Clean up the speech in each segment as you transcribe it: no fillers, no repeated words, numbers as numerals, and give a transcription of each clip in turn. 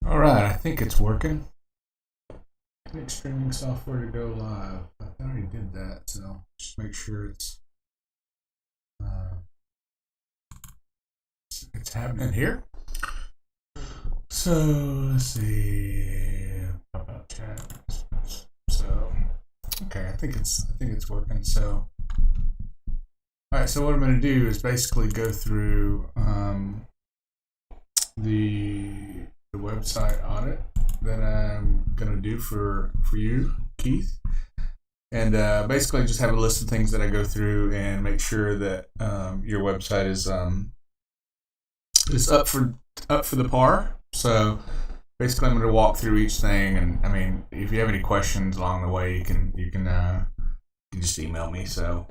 All right, I think it's working. Click streaming software to go live. I already did that, so just make sure uh, it's happening here. So let's see. Pop out chat. So okay, I think it's working. So all right, so what I'm going to do is basically go through the website audit that I'm gonna do for you, Keith, and basically just have a list of things that I go through and make sure that your website is up for the par. So basically, I'm going to walk through each thing, and I mean, if you have any questions along the way, you can just email me. So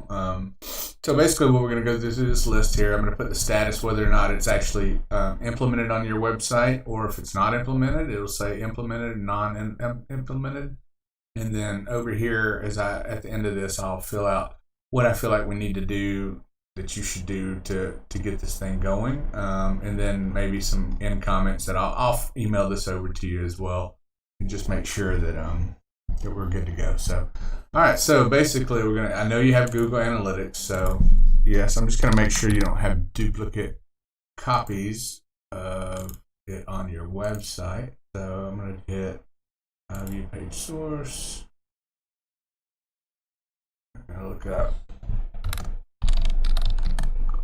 basically, what we're going to go through this list here. I'm going to put the status, whether or not it's actually implemented on your website, or if it's not implemented, it'll say implemented, non-implemented. And then over here, at the end of this, I'll fill out what I feel like we need to do, that you should do to get this thing going, and then maybe some end comments that I'll email this over to you as well, and just make sure that we're good to go. So. All right, so basically I know you have Google Analytics, so yes, I'm just gonna make sure you don't have duplicate copies of it on your website. So I'm gonna hit view page source. I'm gonna look up.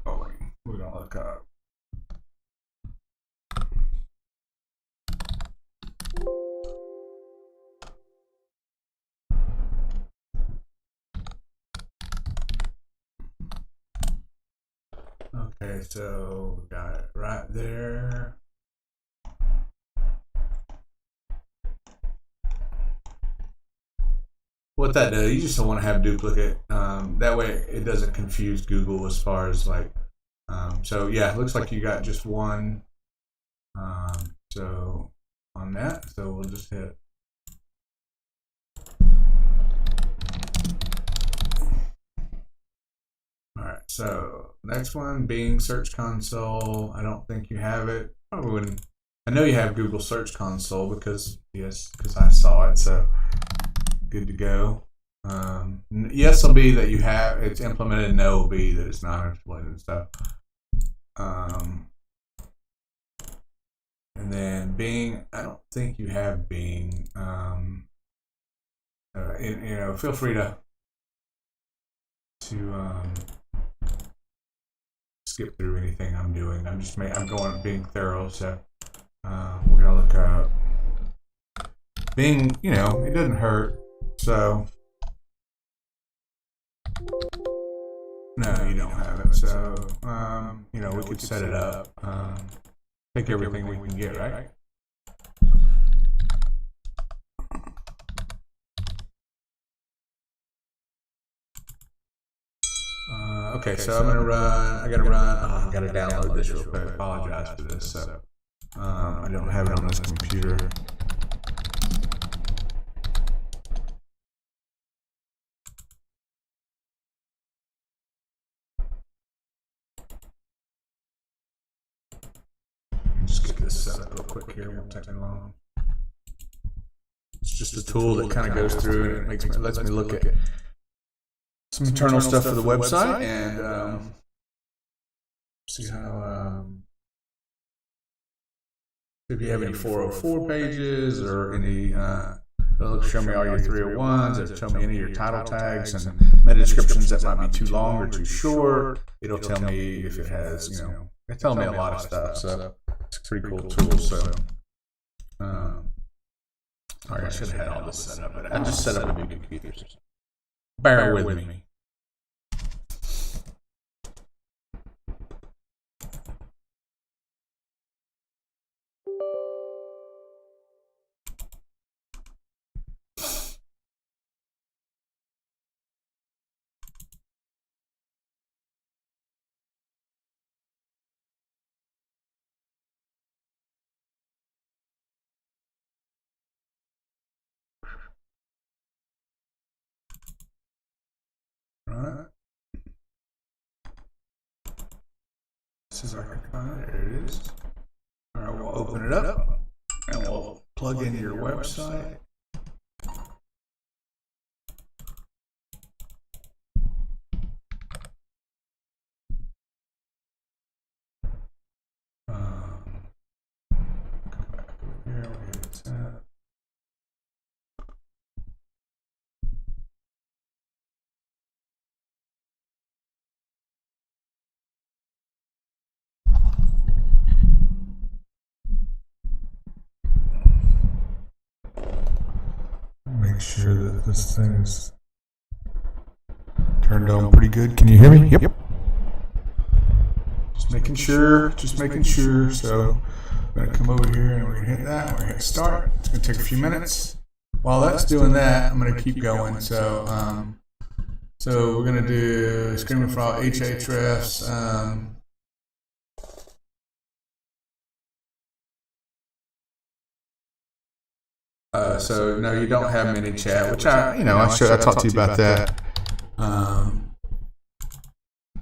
Oh, we're gonna look up. Okay, so we got it right there. What that does, you just don't want to have duplicate. That way it doesn't confuse Google as far as like, so yeah, it looks like you got just one. So on that, so we'll just hit. All right, so next one, Bing Search Console. I don't think you have it. Probably wouldn't. I know you have Google Search Console because I saw it. So good to go. Yes will be that you have it's implemented. No will be that it's not implemented. So, and then Bing. I don't think you have Bing. Feel free to skip through anything I'm doing. I'm going being thorough. So we're gonna look up Bing. It doesn't hurt. So no, you don't have it. So we could set it up. Take everything we can get, right? Okay, so I'm gonna run. I gotta run. I gotta download this real quick. I apologize for this. So I don't have it on this computer. Just get this set up real quick here. Won't take long. It's just a tool that kind of goes through and it lets me look at some internal stuff for the website and see how if you have any 404 pages or any it'll show me all your 301s, it'll tell me any of your title tags and meta descriptions that might be too long or too short. It'll tell me if it has, it'll tell me a lot of stuff. So it's a pretty cool tool. So I should have had all this set up, but I just set up a new computer. Bear with me. Right. This is our, there it is. All right, we'll open it up and we'll plug in your website. Here we hit tab. Make sure that this thing's turned on pretty good. Can you hear me? Yep. Just making sure. So I'm gonna come over here and we're gonna hit that. We're gonna hit start. It's gonna take a few minutes. While that's doing that, I'm gonna keep going. So we're gonna do screaming frog HHRFs. So no, you don't have mini chat, which I talked to you about that.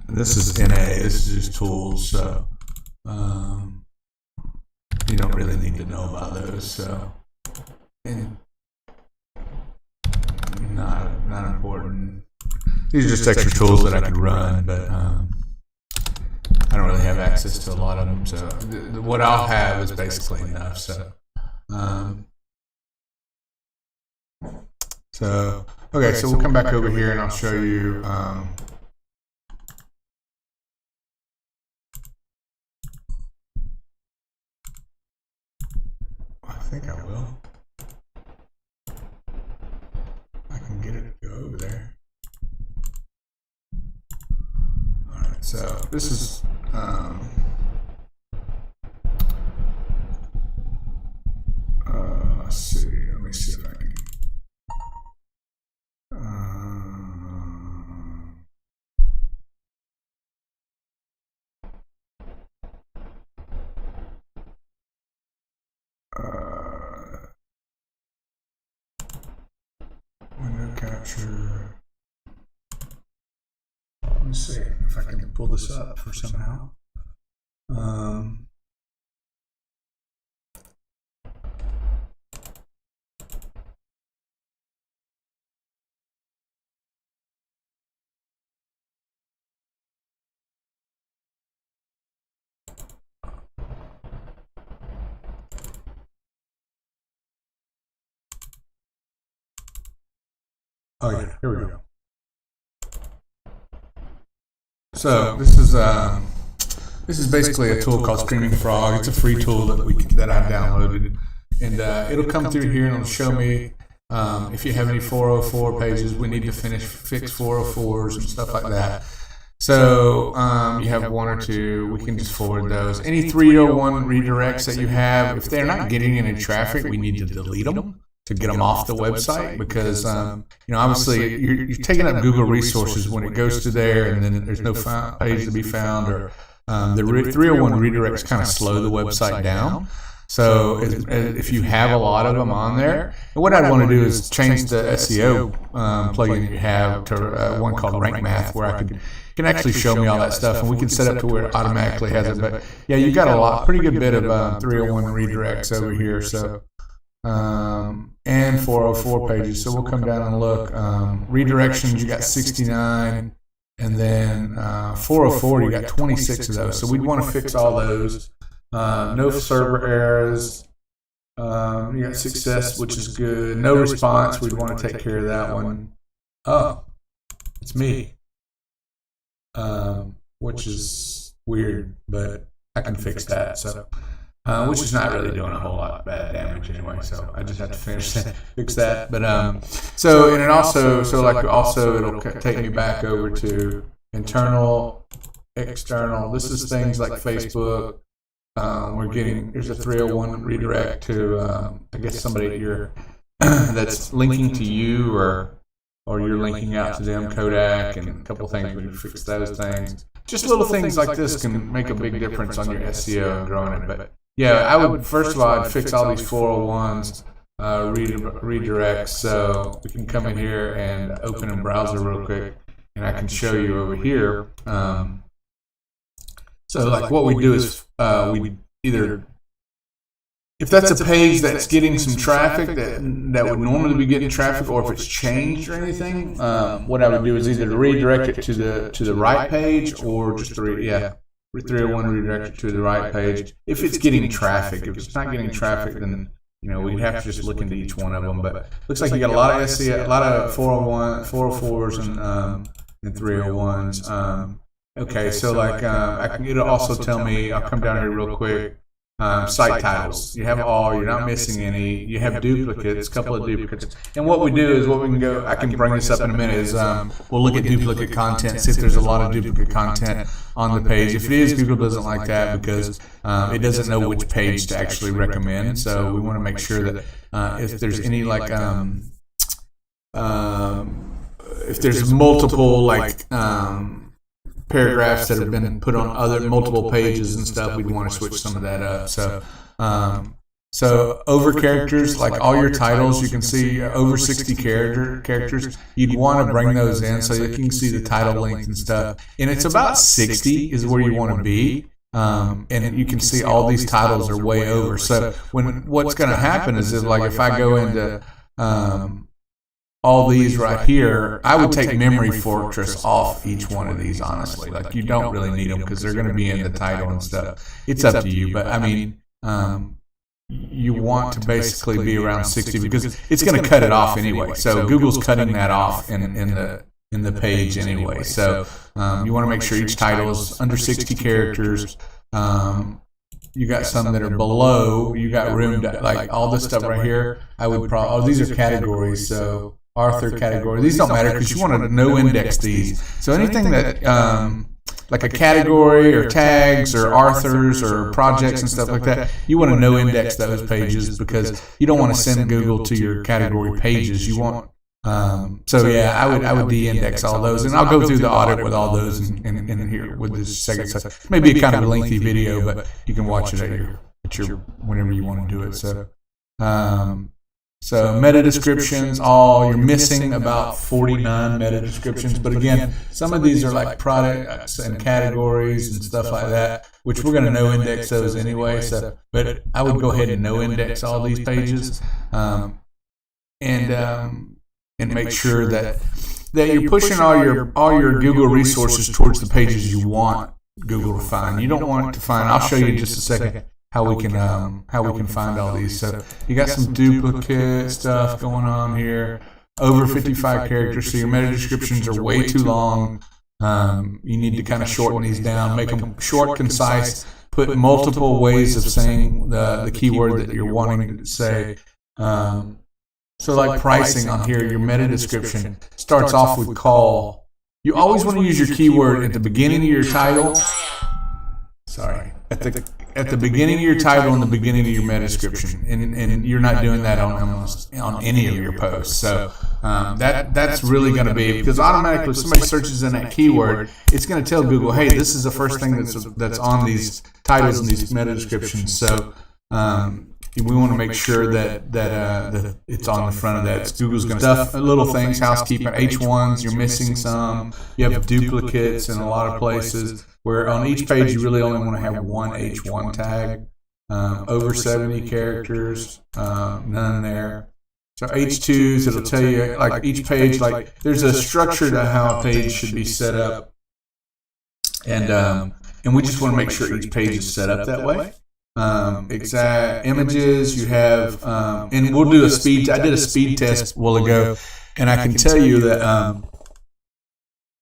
This is NA. This is just tools. So you don't really need to know about those. So and not important. These are just extra tools that I could run, but I don't really have access to a lot of them. So what I'll have is basically enough. So okay, so we'll come back over here and I'll show you. I think I will. I can get it to go over there. All right, so this is. Let's see. Let me see if I can. Window capture. Let me see if I can pull this up for somehow. Oh yeah, here we go. So this is basically a tool called Screaming Frog. It's a free tool that I've downloaded, and it'll come through here and it'll show me if you have any 404 pages. We need to fix 404s and stuff like that. So you have one or two, we can just forward those. Any 301 redirects that you have, if they're not getting any traffic, we need to delete them to get them off the website, because obviously you're taking up Google resources when it goes to there and then there's no page to be found, or the 301 redirects kind of slow the website down. So if you have a lot of them on there, what I'd want to do is change the SEO plugin that you have to one called Rank Math, where I can actually show me all that stuff, and we can set up to where it automatically has it. But yeah, you got a pretty good bit of 301 redirects over here. So and 404 pages. So we'll come down and look. Redirections, you got 69, and then 404, you got 26 of those. So we'd want to fix all those. No server errors. You got success, which is good. No response, we'd want to take care of that one. Oh, it's me. Which is weird, but I can fix that. So, which is not really doing a whole lot of bad damage anyway. So I just have to fix that. But it'll take me back over to internal, external. This is things like Facebook. There's a 301 redirect to I guess somebody that's linking to you, or you're linking out to them, Kodak, and a couple things. We can fix those things. Just little things like this can make a big difference on your SEO and growing it. But yeah, I would first of all I'd fix all these 401s redirects. So we can come in here and open a browser real quick, and I can show you over here. So like what we do is we either if that's a page that's getting some traffic that would normally be getting traffic, or if it's changed or anything, what I would do is either redirect it to the right page, or just 301 redirect it to the right page. If it's getting traffic, if it's not getting traffic, then we'd have to just look into each one of them. But looks like you got a lot of SEO, a lot of 401, 404s, and 301s. Okay, so like it'll also tell me. I'll come down here real quick. Site titles. You have all. You're not missing any. You have duplicates, a couple of duplicates. And what we do is what we can go. I can bring this up in a minute. Is we'll look at duplicate content, see if there's a lot of duplicate content on the page. If it is, Google doesn't like that because it doesn't know which page to actually recommend. So we want to make sure that if there's any like if there's multiple like paragraphs that have been put on other multiple pages and stuff, we'd want to switch some of that up. So over characters, like all your titles, you can see over 60 characters. You'd want to bring those in so you can see the title length and stuff. And it's about 60 is where you want to be. And you can see all these titles are way over. So what's going to happen is that, like, if I go into all these right here, I would take Memory Fortress off each one of these, honestly. Like, you don't really need them because they're going to be in the title and stuff. It's up to you, but I mean, you want to basically be around 60 because it's going to cut it off anyway. So Google's cutting that off in the page anyway. So you want to make sure each title is under 60 characters. You got some that are below. You got room to, like, all this stuff right here. I would probably, these are categories. So author category. These don't matter because you want to no index these. So anything that like a category or tags or authors or projects and stuff like that, you want to no index those pages because you don't want to send Google to your category pages. You want so yeah, I would de-index all those, and I'll go through the audit with all those in here with this second. So maybe a kind of a lengthy video, but you can watch it at your whenever you want to do it. So meta descriptions, you're missing about 49 meta descriptions, but again, some of these are like products and categories and stuff like that, which we're going to no index those anyway. So, but I would go ahead and no index all these pages, and make sure that you're pushing all your Google resources towards the pages you want Google to find. You don't want to find. I'll show you in just a second how we can find all these. So you got some duplicate stuff going on here, over 55 characters. So your meta descriptions are way too long. You need to kind of shorten these down, make them short, concise, put multiple ways of saying the keyword that you're wanting to say. So like pricing on here, your meta description starts off with call. You always want to use your keyword at the beginning of your title. Sorry, at the beginning of your title and the beginning of your meta description, and you're not doing that on any of your posts. So that's really going to be, because automatically if somebody searches in that keyword, it's going to tell Google, hey, this is the first thing that's on these titles and these meta descriptions. So we want to make sure that it's on the front of that. Google's going to stuff little things, housekeeping, H1s, you're missing some. You have duplicates in a lot of places where on each page you really only want to have one H1 tag. Over 70 characters, none there. So H2s, it'll tell you, like, each page, like, there's a structure to how a page should be set up. And we just want to make sure each page is set up that way. Exact images you have, and we'll do a speed. I did a speed test a while ago, and I can tell you that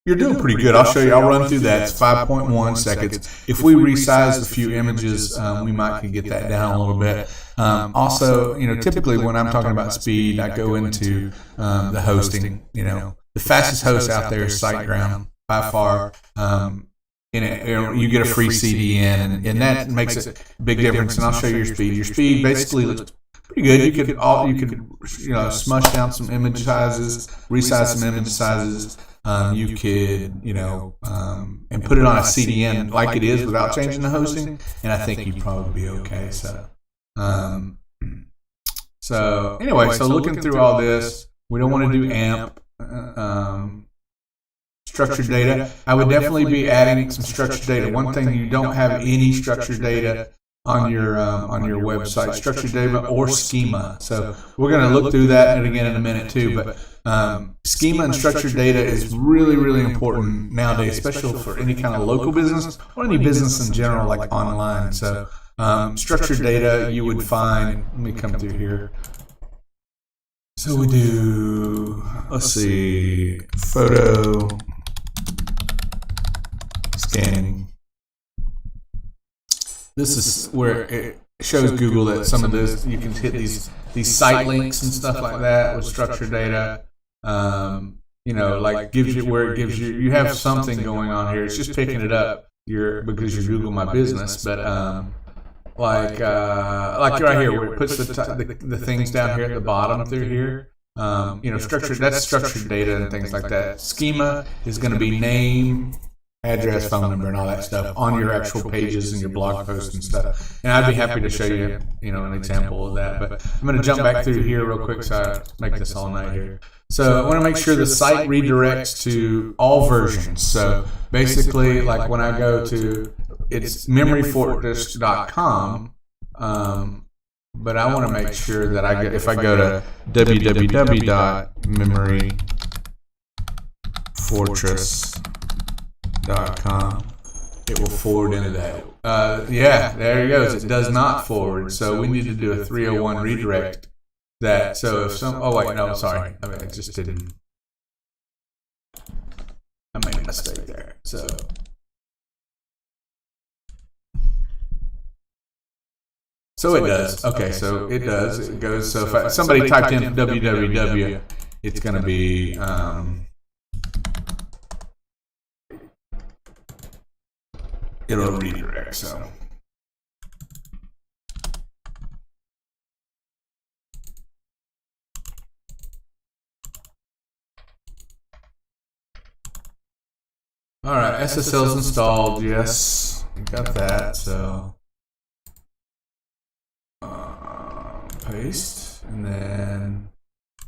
you're doing pretty good. I'll show you. I'll run through that. It's 5.1 seconds. If we resize a few images, we might can get that down a little bit. Also, typically when I'm talking about speed, I go into the hosting. The fastest host out there is SiteGround by far. You get a free CDN, and that makes a big difference. And I'll show you your speed. Your speed basically looks pretty good. You could smush down some image sizes, resize some image sizes. You could and put it on a CDN like it is without changing the hosting, and I think you'd probably be okay. So anyway, so looking through all this, we don't want to do AMP. Structured data, I would definitely be adding some structured data. One thing, you don't have any structured data on your website, structured data or schema. So we're going to look through that again in a minute too. But schema and structured data is really important nowadays, especially for any kind of local business or any business in general, like online. So structured data you would find. Let me come through here. So we do, let's see, photo scanning. This is where it shows Google that some of this, you can hit these site links and stuff like that with structured data. You know, like gives you where it gives you, you have something going on here. It's just picking it up because you Google My Business, but like right here where it puts the things down here at the bottom through here. You know, that's structured data and things like that. Schema is going to be name, address, phone number, and all that stuff on your actual pages and your blog posts and stuff. And I'd be happy to show you, you know, an example of that. But I'm going to jump back through here real quick so I make this all night here. So I want to make sure the site redirects to all versions. So basically, like when I go to, it's memoryfortress.com, but I want to make sure that if I go to www.memoryfortress.com, it will forward into that. Yeah, there it goes. It does not forward. So we need to do a 301 redirect that. So if some, oh wait, no, sorry. I mean, it just didn't. I made a mistake there. So. So it does. Okay, so it does. It goes. So if somebody typed in www, it's going to be it'll redirect. So all right, SSL is installed. Yes, we got that. So. Paste, and then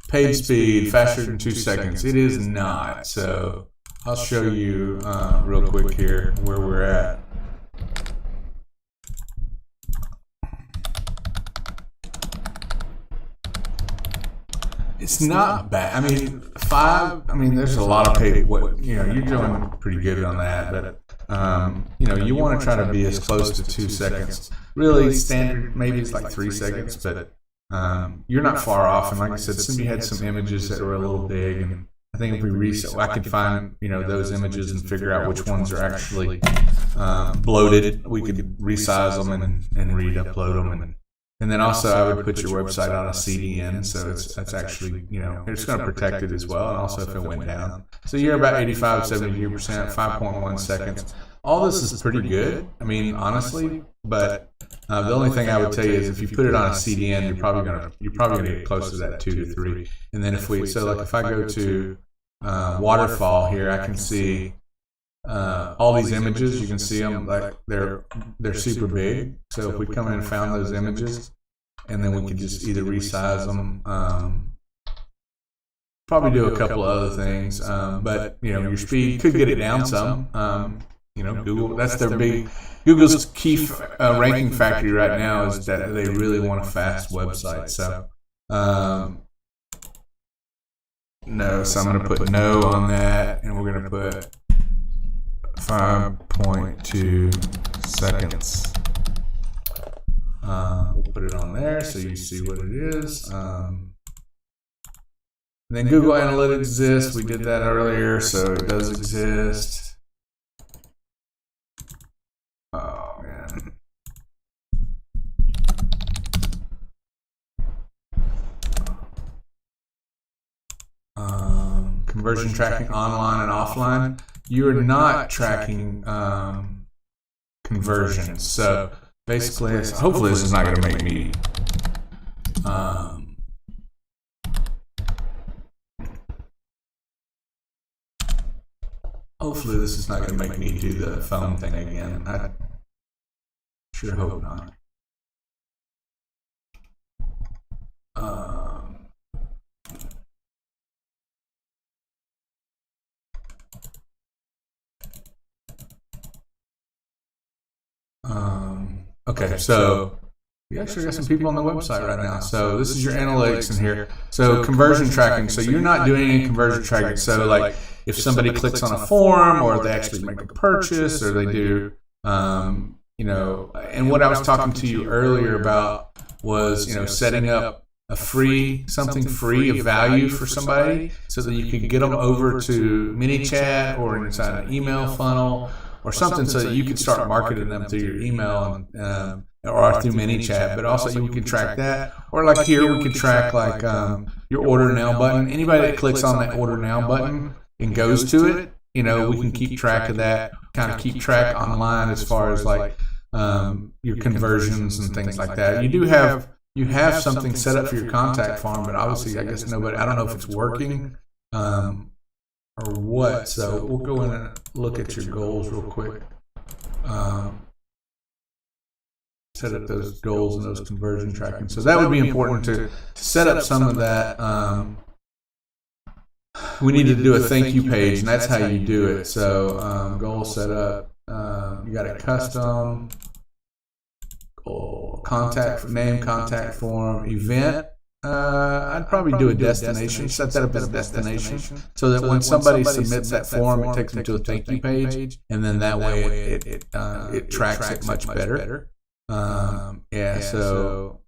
page speed faster than 2 seconds. It is not. So I'll show you real quick here where we're at. It's not bad. I mean, 5. I mean, there's a lot of page. You know, you're doing pretty good on that, but you know, you want to try to be as close to 2 seconds. Really, standard maybe it's like 3 seconds, but you're not far off. And like I said, somebody had some images that were a little big, and I think if we reset, I could find, you know, those images and figure out which ones are actually bloated. We could resize them and re-upload them, and then also I would put your website on a CDN, so that's actually, you know, it's going to protect it as well, and also if it went down. So you're about 85, 72%, 5.1 seconds. All this is pretty good, I mean, honestly, but the only thing I would tell you is if you put it on a CDN, you're probably gonna get close to that 2 to 3. And then if I go to waterfall here, I can see all these images. You can see them like they're super big. So if we come in and found those images, and then we can just either resize them, probably do a couple of other things, but you know, your speed could get it down some. You know, Google, that's their big. Google's key ranking factor right now is that they really want a fast website. So, no. So I'm going to put no on that, and we're going to put 5.2 seconds. We'll put it on there so you see what it is. And then Google Analytics exists. We did that earlier, so it does exist. Oh man. Conversion tracking online and offline. You're not tracking conversions. So basically, hopefully this is not going to make me hopefully this is not going to make me do the phone thing again. I sure hope not. Okay, so you actually got some people on the website right now. So this is your analytics in here. So conversion tracking. So you're not doing any conversion tracking. So like if somebody clicks on a form, or they actually make a purchase, or they do, you know, and what I was talking to you earlier about was, you know, setting up a something free of value for somebody, so that you could get them over to ManyChat or inside an email funnel or something, so that you could start marketing them through your email and or through ManyChat. But also you can track that, or like here we can track like your order now button. Anybody that clicks on that order now button and goes to it, you know, we can keep track of that, kind of keep track online as far as like your conversions and things like that. You have something set up for your contact form, but obviously I guess nobody, I don't know if it's working or what. So we'll go in and look at your goals real quick. Set up those goals and those conversion tracking. So that would be important to set up some of that. We need to do a thank you page, and that's how you do it. So goal set up. You got a custom goal, contact name, contact form, event. I'd probably do a destination. Set that up as a destination, so that when somebody submits that form, it takes them to a thank you page, and then that way it tracks it much better. So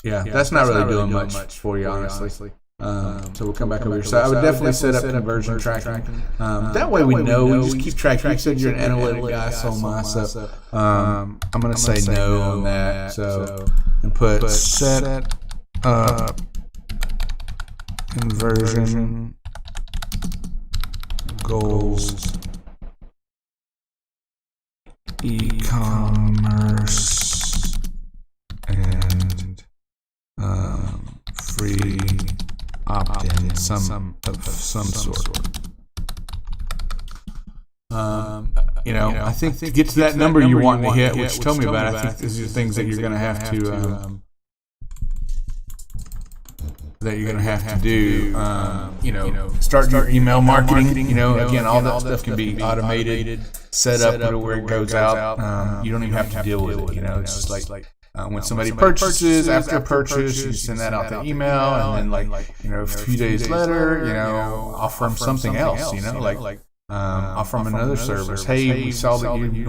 that's not really doing much for you, honestly. So we'll come back over here. So I would definitely set up conversion tracking. That way we know. We just keep tracking. You said you're an analytic guy, so am I. So I'm going to say no on that. So and put set up conversion goals, e-commerce, and free opt-in some sort. You know, I think to get to that number you want to hit, which you told me about, I think these are things that you're going to have to do. You know, start your email marketing. You know, again, all that stuff can be automated, set up to where it goes out. You don't even have to deal with it. You know, it's just like when somebody purchases, after a purchase, you send that out the email, and then you know, a few days later, you know, offer them something else. You know, like offer them another service. Hey, we saw that you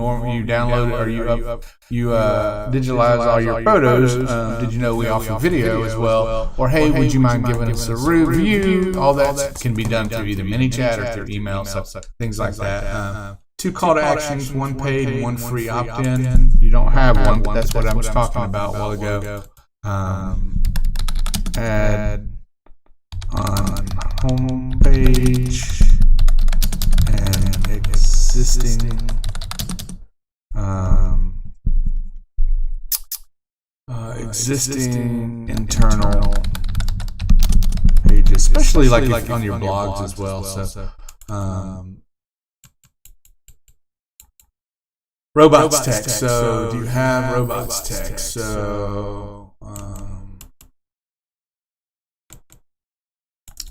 downloaded, or you digitalize all your photos. Did you know we offer video as well? Or hey, would you mind giving us a review? All that can be done through either ManyChat or through email, so things like that. 2 call to actions, 1 paid, 1 free opt-in. You don't have one, but that's what I was talking about a while ago. Add on home page and existing internal pages, especially like on your blogs as well. So robots text. So do you have robots text? So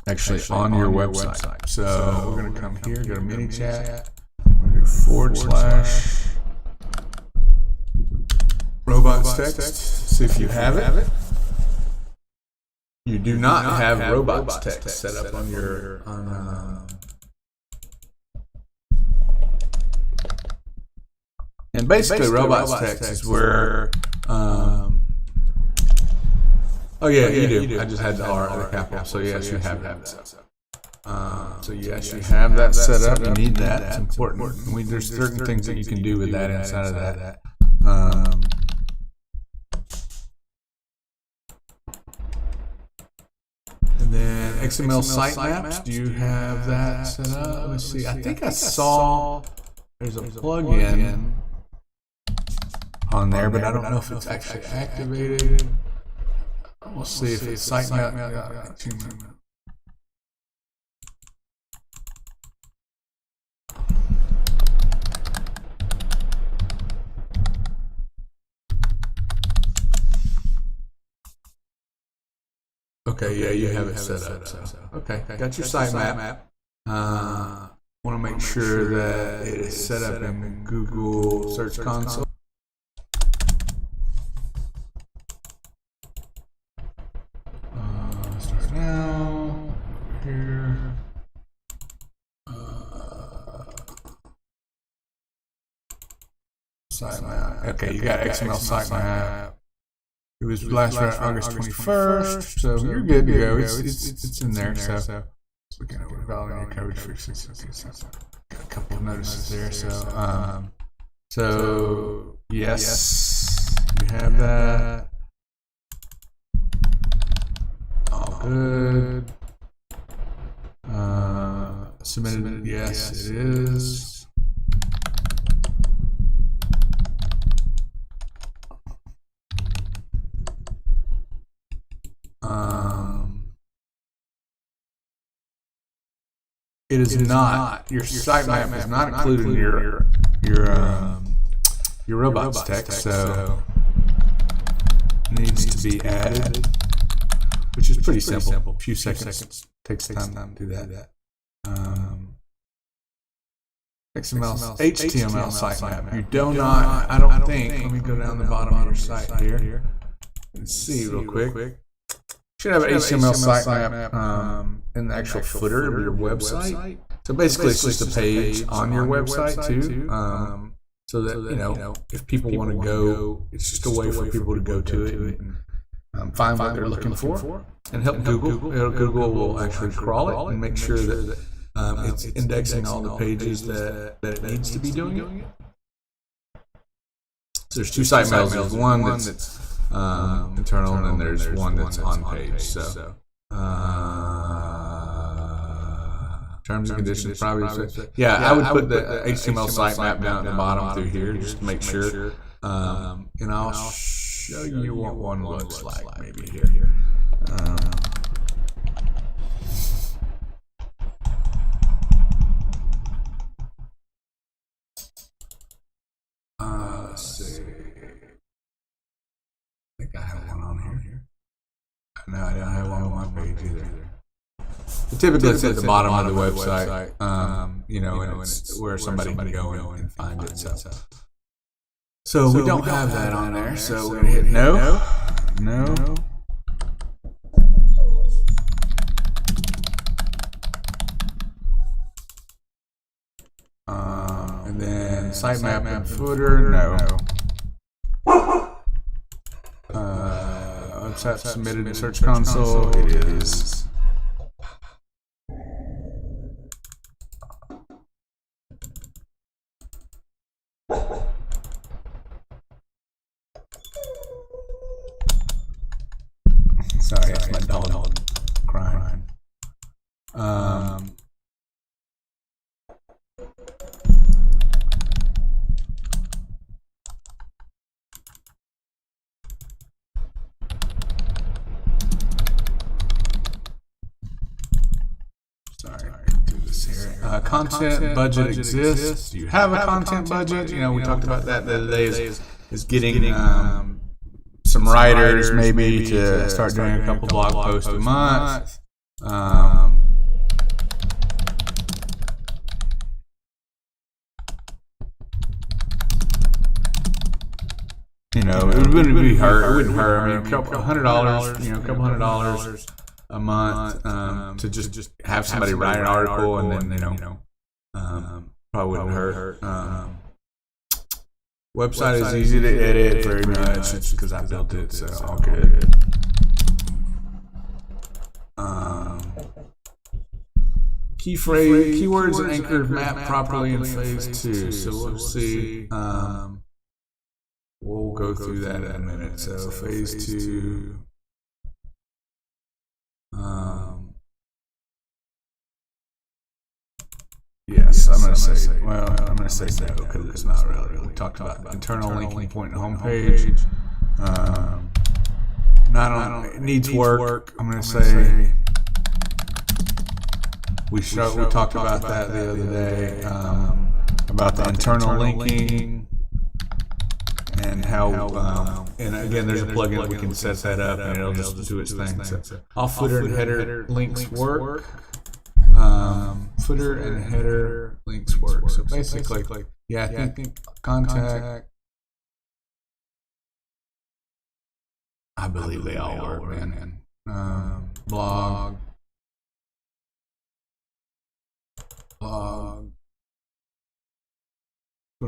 actually on your website. So we're going to come here, go to ManyChat, we're going to do / robots text. See if you have it. You do not have robots text set up on your and basically robots text is where oh yeah, you do. I just had the R at the capital. So yes, you have that. So yes, you have that set up. You need that. It's important. There's certain things that you can do with that inside of that. And then XML sitemaps. Do you have that set up? Let's see. I think I saw there's a plugin on there, but I don't know if it's actually activated. We'll see if it's sitemap. Okay, yeah, you have it set up. So. Okay, got your sitemap. Want to make sure that it is set up in Google Search Console. sitemap. Okay, you got XML sitemap. It was last read August 21st, so you're good to go. It's in there. So looking at validating code fixes. Got a couple of notices there. So yes, you have that. All good. Submitted. Yes, it is. It is not. Your sitemap is not included in your robots text, so it needs to be added, which is pretty simple. A few seconds takes time to do that. HTML sitemap. You do not. I don't think. Let me go down the bottom of your site here. Let's see real quick. You should have an HTML sitemap in the actual footer of your website. So basically, it's just a page on your website too. So that if people want to go, it's just a way for people to go to it and find what they're looking for and help Google. Google will actually crawl it and make sure that it's indexing all the pages that it needs to be doing it. So there's two sitemaps. There's one that's internal, and then there's one that's on page. So terms and conditions probably. I would put the HTML sitemap down at the bottom through here just to make sure. And I'll show you what one looks like maybe here. Let's see. I think I have one on here. No, I don't have one on my page either. But typically it's at the bottom of the website, and it's where somebody can go and find it. So we don't have that on there, so we're going to hit no. And then sitemap and footer, no. Website submitted in Search Console, it is. Sorry, that's my dog crying. Sorry, I can do this here. Content budget exists. Do you have a content budget? We talked about that the other day. Is getting some writers maybe to start doing a couple blog posts a month. It wouldn't be hurt. It wouldn't hurt. I mean, a couple $100, a month to just have somebody write an article, and then probably wouldn't hurt. Website is easy to edit very much. It's because I built it, so all good. Keywords and anchored map properly in phase 2. So we'll see. We'll go through that in a minute. So phase 2. Yes, I'm going to say no because it's not really. We talked about internal linking point and homepage. It needs work. I'm going to say we talked about that the other day about the internal linking and how and again there's a plugin we can set that up and it'll just do its thing. So all footer and header links work. Footer and header links work. So basically, I think contact. I believe they all work, man. Blog.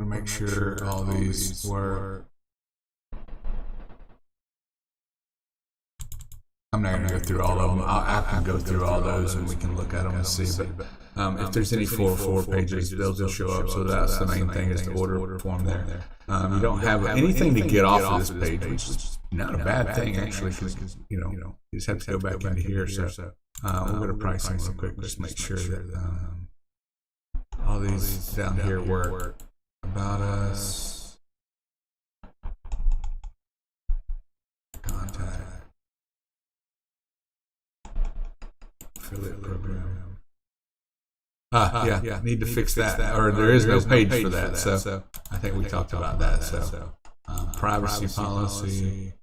want to make sure all these work. I'm not going to go through all of them. I can go through all those and we can look at them and see. But if there's any 404 pages, they'll just show up. So that's the main thing, is the order form there. You don't have anything to get off of this page, which is not a bad thing actually, because you just have to go back into here. So we'll go to pricing real quick, just make sure that all these down here work. About us, contact, affiliate program. Yeah, need to fix that, or there is no page for that. So I think we talked about that. So privacy policy.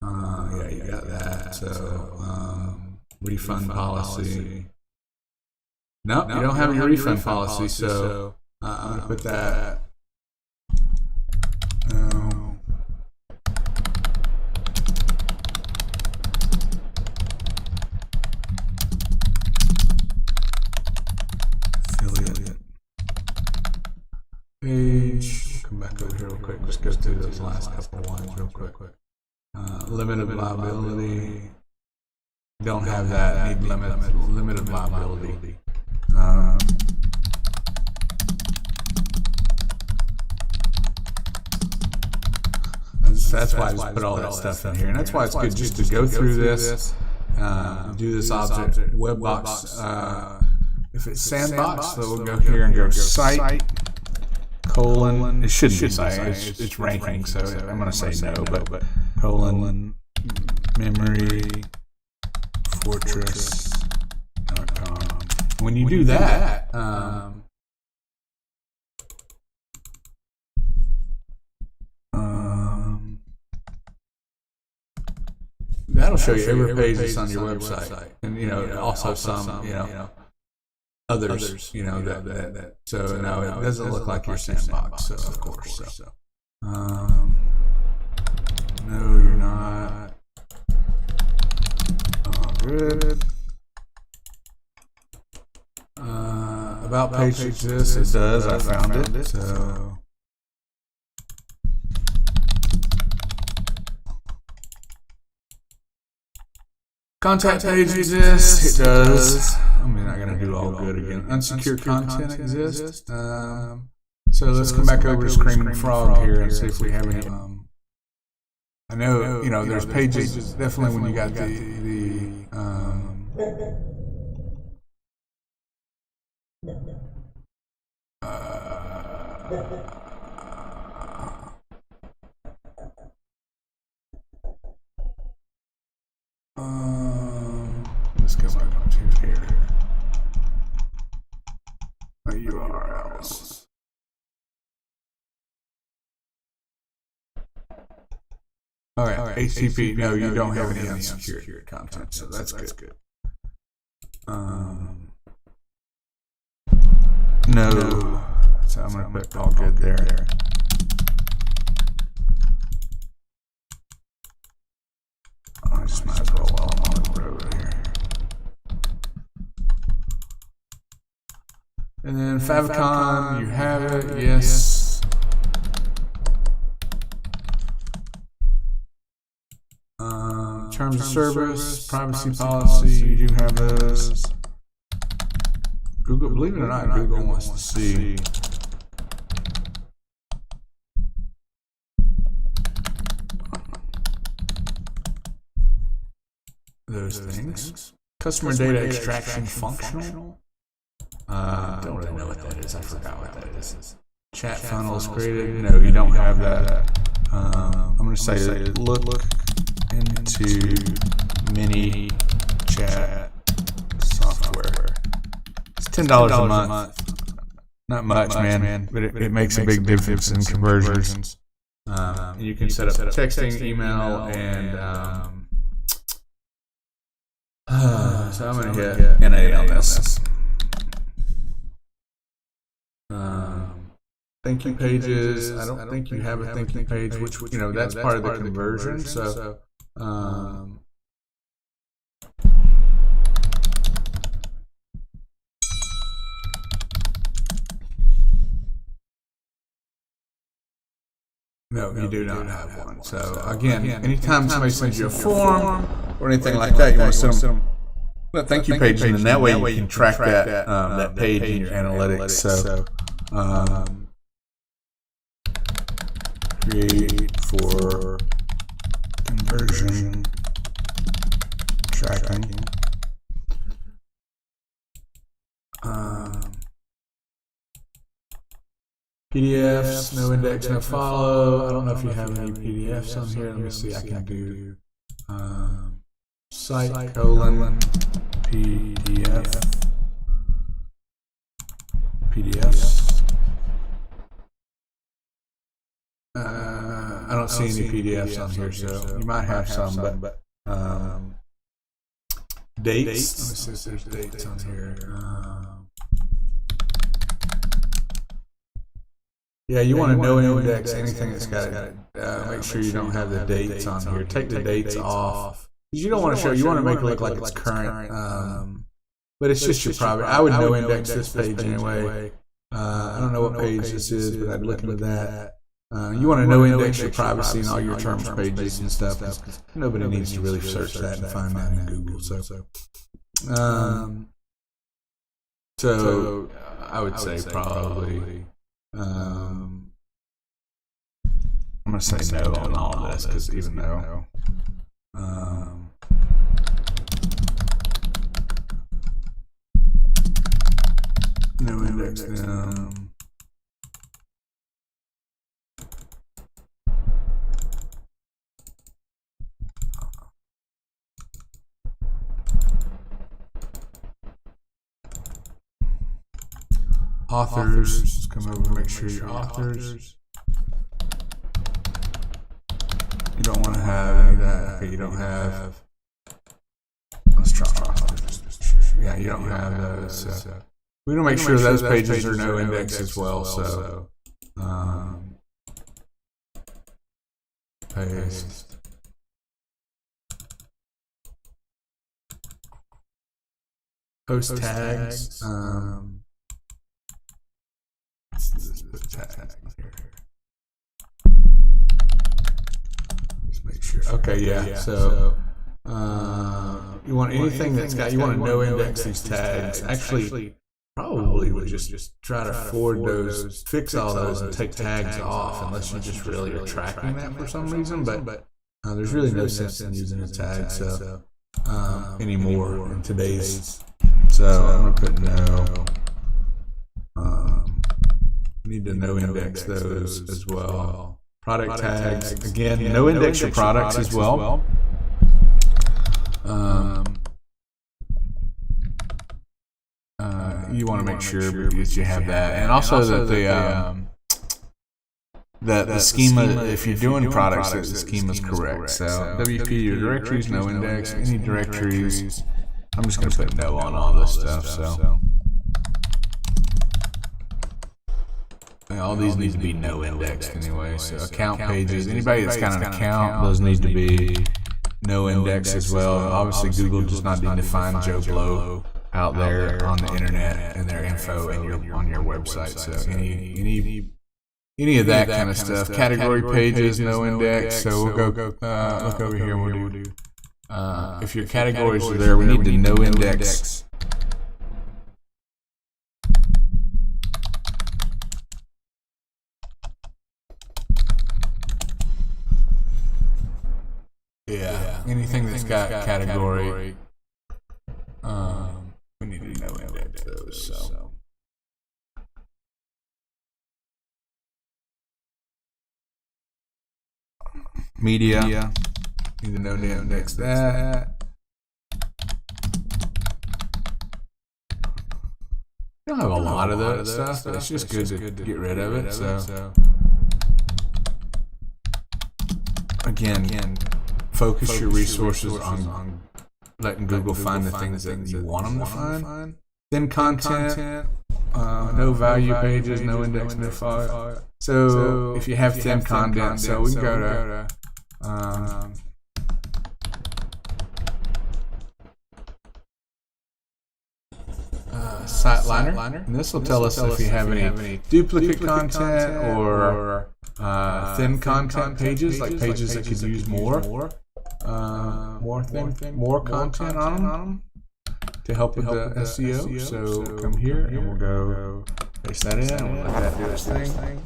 Yeah, you got that. So refund policy. No, you don't have your refund policy. So I'm gonna put that. Affiliate page. Come back over here real quick. Just go through those last couple ones real quick. Limited liability. Don't have that. Need limited liability. That's why I just put all that stuff in here, and that's why it's good just to go through this, do this object web box. If it's sandbox, so we'll go here and go site colon. It shouldn't be site. It's ranking, so I'm going to say no, but colon Memory Fortress.com. When you do that, that'll show you every page that's on your website, and also some others, that. So no, it doesn't look like your sandbox. So of course, no, you're not. Good. About page exists. It does. I found it. So. Contact page exists. It does. I'm not going to do all good again. Unsecured content exists. So let's come back over to Screaming Frog here and see if we have any. I know, there's pages. Definitely when you got let's go back to here. URLs. All right. HTTP. No, you don't have any unsecured content, so that's good. No. So I'm gonna put all good there. I just might as well while I'm on the road here. And then Favicon, you have it, yes. Terms of service, privacy policy, you do have those. Google, believe it or not, Google wants to see those things. Customer data extraction functional. Don't really know what that is. I forgot what that is. Chat funnels created. No, you don't have that. I'm going to say look into mini chat software. It's $10 a month. Not much, man, but it makes a big difference in conversions. You can set up texting, email, and so I'm going to hit NA on this. Thank you pages. I don't think you have a thank you page, which that's part of the conversion. So No, you do not have one. So again, anytime somebody sends you a form or anything like that, you want to send them a thank you page, and then that way you can track that page in your analytics. So create for conversion tracking. PDFs, no index, no follow. I don't know if you have any PDFs on here. Let me see. I can do site PDFs. I don't see any PDFs on here, so you might have some, but dates. Let me see if there's dates on here. Yeah, you want to no index anything that's got it. Make sure you don't have the dates on here. Take the dates off. Because you don't want to show, you want to make it look like it's current. But it's just your private. I would no index this page anyway. I don't know what page this is, but I'd look into that. You want to no index your privacy and all your terms pages and stuff. Nobody needs to really search that and find that in Google. So I would say probably. I'm going to say no on all of this, because even though no index them. Authors, let's come over and make sure your authors. You don't want to have any of that. Okay, you don't have. Let's try authors. Yeah, you don't have those. So we want to make sure those pages are no index as well. So paste. Post tags. Just make sure. Okay, yeah. So you want anything that's got, you want to no index these tags. Actually, probably would just try to forward those, fix all those, and take tags off, unless you just really are tracking that for some reason. But there's really no sense in using a tag anymore in today's. So I'm gonna put no. Need to no index those as well. Product tags, again, no index your products as well. You want to make sure that you have that, and also that the schema, if you're doing products, that the schema is correct. So WP your directories, no index. Any directories, I'm just going to put no on all this stuff. So. All these need to be no indexed anyway. So account pages, anybody that's got an account, those need to be no index as well. Obviously, Google does not need to find Joe Blow out there on the internet and their info and on your website. So any of that kind of stuff. Category pages, no index. So we'll go look over here and we'll do. If your categories are there, we need to no index. Yeah, anything that's got category, we need to no index those. So. Media, need to no index that. You don't have a lot of that stuff, but it's just good to get rid of it. So again. Focus your resources on letting Google find the things that you want them to find. Then content, no value pages, no index, no file. So if you have thin content, so we can go to site liner, and this will tell us if you have any duplicate content or thin content pages, like pages that could use more content on them to help with the SEO. So come here and we'll go paste that in and we'll let that do its thing.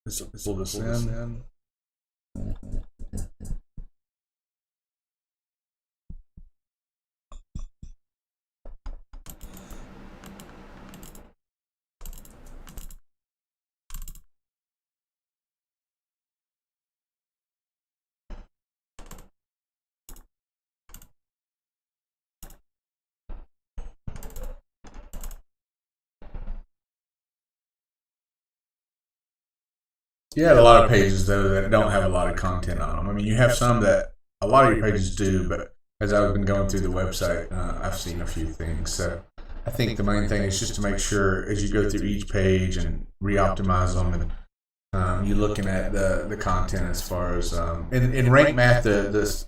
This will pull this in. You had a lot of pages though that don't have a lot of content on them. I mean, you have some that a lot of your pages do, but as I've been going through the website, I've seen a few things. So I think the main thing is just to make sure as you go through each page and re-optimize them, and you're looking at the content as far as in Rank Math, the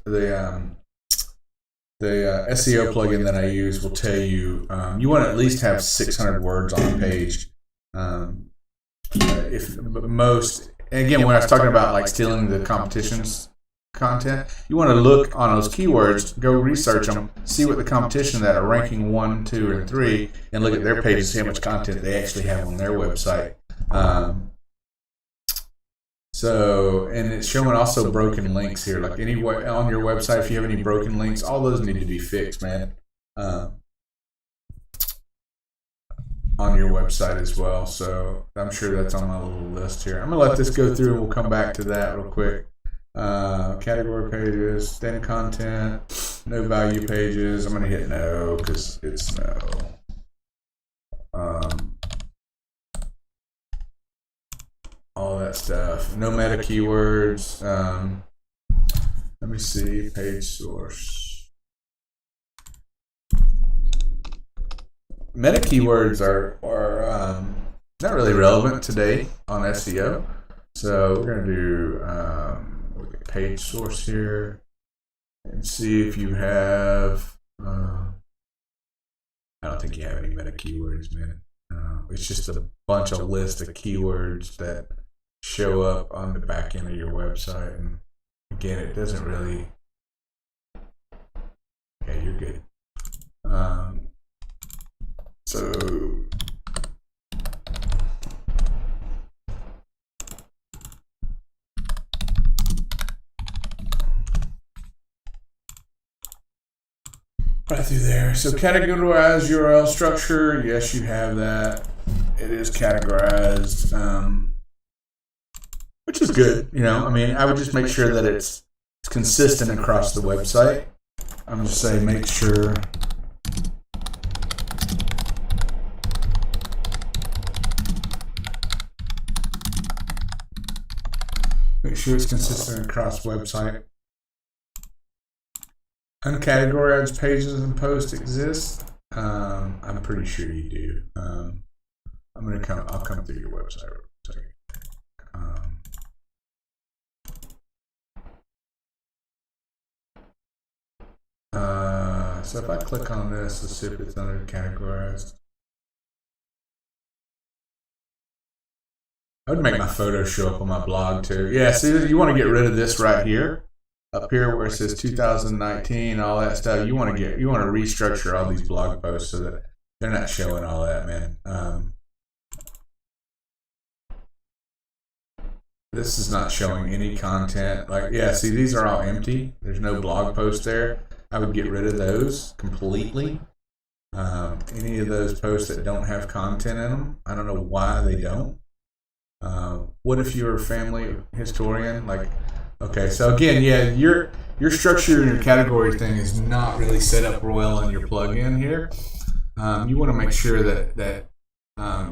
SEO plugin that I use will tell you you want to at least have 600 words on a page. If most, and again, when I was talking about like stealing the competition's content, you want to look on those keywords, go research them, see what the competition that are ranking 1, 2, and 3, and look at their pages, see how much content they actually have on their website. So, and it's showing also broken links here. Like anyway, on your website, if you have any broken links, all those need to be fixed, man. On your website as well. So I'm sure that's on my little list here. I'm gonna let this go through and we'll come back to that real quick. Category pages, thin content, no value pages. I'm gonna hit no because it's no. All that stuff. No meta keywords. Let me see, page source. Meta keywords are not really relevant today on SEO. So we're going to do look at page source here and see if you have, I don't think you have any meta keywords, man. It's just a bunch of list of keywords that show up on the back end of your website. And again, it doesn't really, okay, you're good. So right through there. So categorize URL structure. Yes, you have that. It is categorized, which is good. You know, I mean, I would just make sure that it's consistent across the website. I'm going to say make sure. Make sure it's consistent across website. Uncategorized pages and posts exist. I'm pretty sure you do. I'll come through your website real quick. So if I click on this, let's see if it's under categorized. I would make my photo show up on my blog too. Yeah, see, you want to get rid of this right here, up here where it says 2019, all that stuff. You want to restructure all these blog posts so that they're not showing all that, man. This is not showing any content. Like, yeah, see, these are all empty. There's no blog post there. I would get rid of those completely. Any of those posts that don't have content in them, I don't know why they don't. What if you're a family historian? Like, okay, so again, yeah, your structure and your category thing is not really set up well in your plugin here. You want to make sure that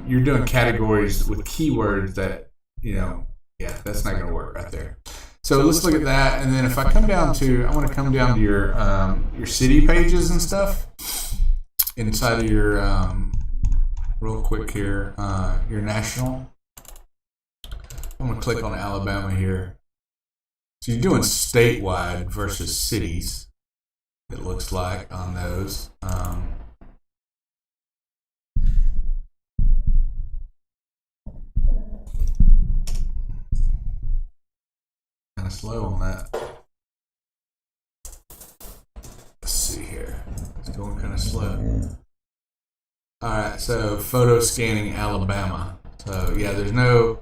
you're doing categories with keywords that, you know, yeah, that's not going to work right there. So let's look at that, and then if I come down to, I want to come down to your city pages and stuff inside of your real quick here, your national. I'm going to click on Alabama here. So you're doing statewide versus cities, it looks like, on those. Kind of slow on that. Let's see here. It's going kind of slow. All right, so photo scanning Alabama. So yeah, there's no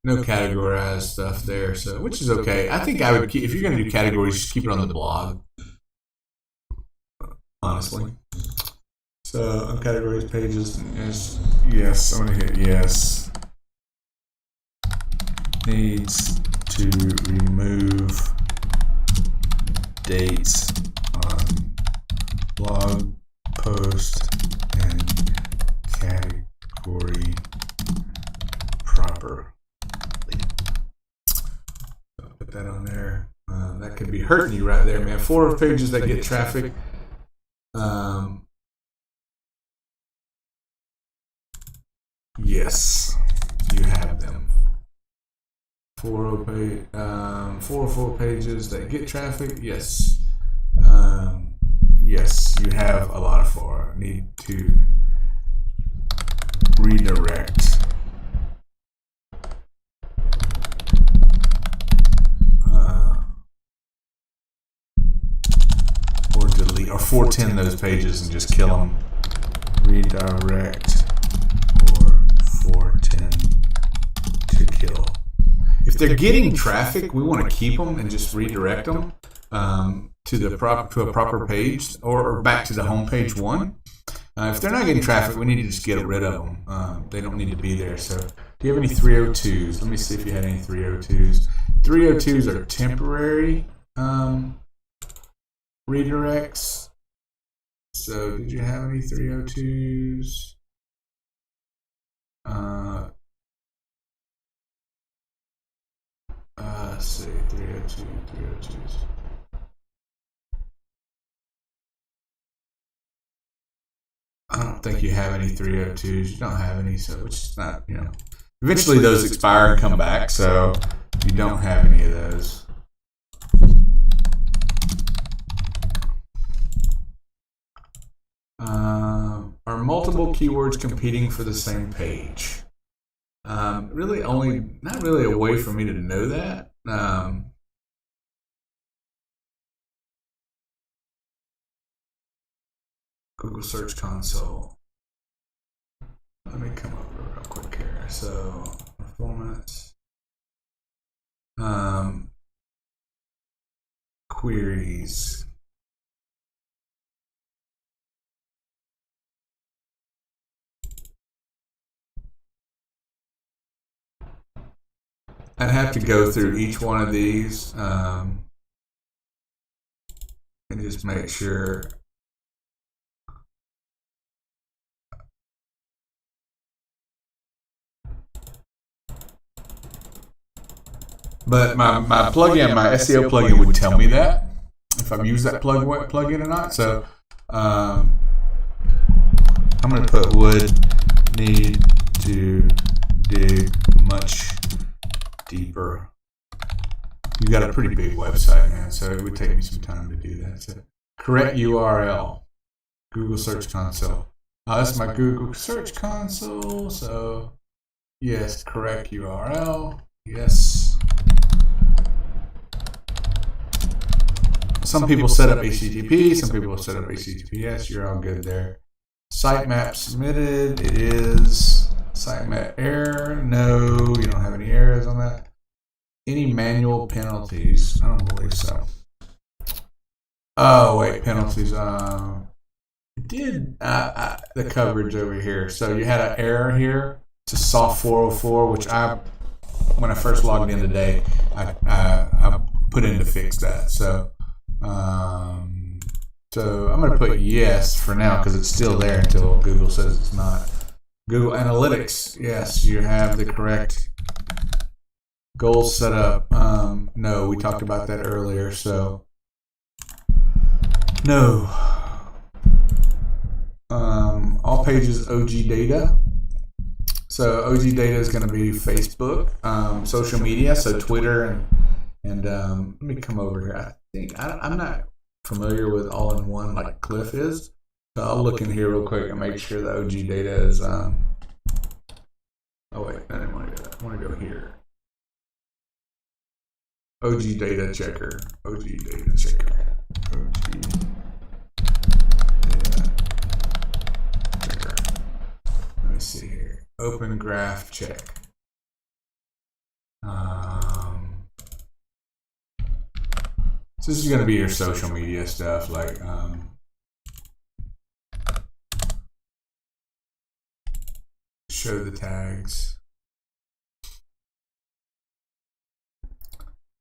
categorized stuff there, so which is okay. I think I would keep, if you're going to do categories, just keep it on the blog. Honestly. So on categories pages, yes, I'm going to hit yes. Needs to remove dates on blog post and category properly. So put that on there. That could be hurting you right there, man. 4 pages that get traffic. Yes, you have them. 4 pages that get traffic. Yes. Yes, you have a lot of 4. Need to redirect. Or delete, or 410 those pages and just kill them. Redirect or 410 to kill. If they're getting traffic, we want to keep them and just redirect them to a proper page or back to the home page 1. If they're not getting traffic, we need to just get rid of them. They don't need to be there. So, do you have any 302s? Let me see if you had any 302s. 302s are temporary redirects. So, did you have any 302s? Let's see, 302s. I don't think you have any 302s. You don't have any, so which is not, Eventually those expire and come back, so you don't have any of those. Are multiple keywords competing for the same page? Really not really a way for me to know that. Google Search Console. Let me come over real quick here. So performance, queries. I'd have to go through each one of these and just make sure. But my plugin, my SEO plugin would tell me that if I've used that plugin or not. So I'm going to put would need to dig much deeper. You got a pretty big website, man, so it would take me some time to do that. So correct URL, Google Search Console. That's my Google Search Console. So yes, correct URL. Yes. Some people set up HTTP, some people set up HTTPS. You're all good there. Sitemap submitted. It is. Sitemap error. No, you don't have any errors on that. Any manual penalties? I don't believe so. Oh, wait, penalties. It did the coverage over here. So you had an error here. It's a soft 404, which when I first logged in today, I put in to fix that. So I'm going to put yes for now because it's still there until Google says it's not. Google Analytics, yes, you have the correct goals set up. No, we talked about that earlier, so no. All pages OG data. So OG data is going to be Facebook, social media, so Twitter and let me come over here. I think I'm not familiar with all-in-one like Cliff is, so I'll look in here real quick and make sure the OG data is. Oh wait, I didn't want to do that. I want to go here. OG data checker. OG data checker. OG data checker. Let me see here. Open graph check. So this is going to be your social media stuff, like show the tags.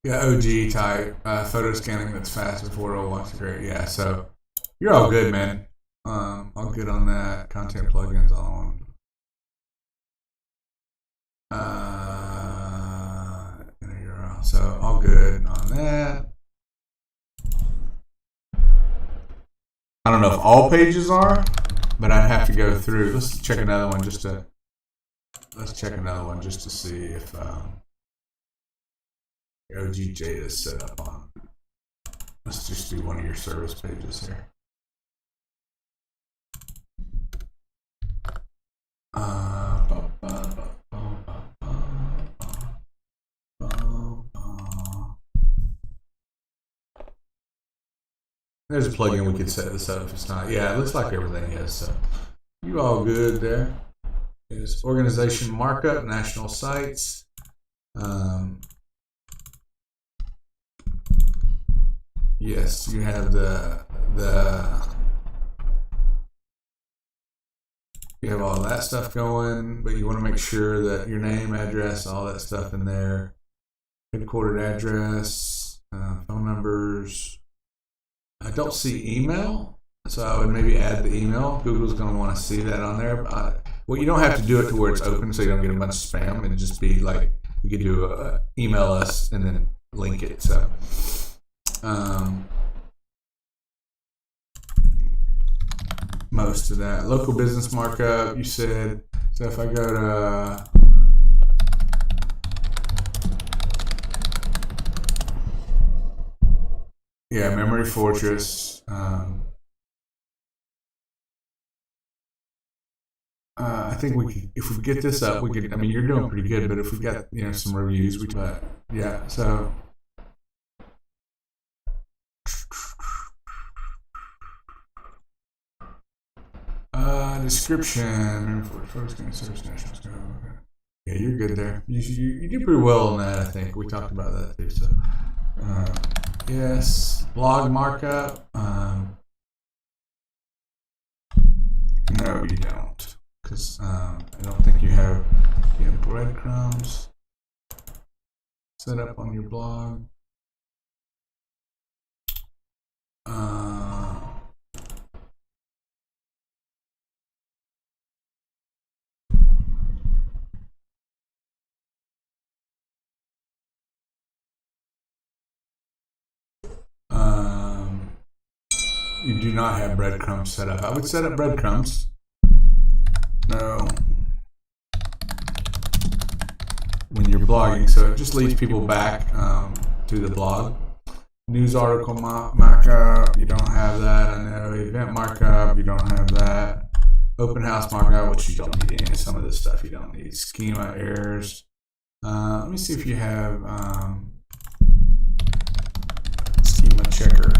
Yeah, OG type, photo scanning that's fast and affordable. That's great. Yeah, so you're all good, man. All good on that. Content plugins on. So all good on that. I don't know if all pages are, but I'd have to go through. Let's check another one just to. Let's check another one just to see if OG data is set up on. Let's just do one of your service pages here. There's a plugin we could set this up if it's not. Yeah, it looks like everything is. So you all good there. Is organization markup, national sites. Yes, you have you have all that stuff going, but you want to make sure that your name, address, all that stuff in there. Headquartered address, phone numbers. I don't see email, so I would maybe add the email. Google's going to want to see that on there. Well, you don't have to do it to where it's open, so you don't get a bunch of spam. It'd just be like you could do email us and then link it. So, most of that local business markup you said. So if I go to Memory Fortress. I think we could, if we get this up, we could. I mean, you're doing pretty good, but if we got some reviews, we. But yeah, so. Description. Yeah, you're good there. You do pretty well on that. I think we talked about that too. So. Yes, blog markup. No, you don't, because I don't think you have breadcrumbs set up on your blog. You do not have breadcrumbs set up. I would set up breadcrumbs. No. When you're blogging, so it just leads people back to the blog. News article markup, you don't have that. I know. Event markup, you don't have that. Open house markup, which you don't need any. Some of this stuff you don't need. Schema errors. Let me see if you have schema checker.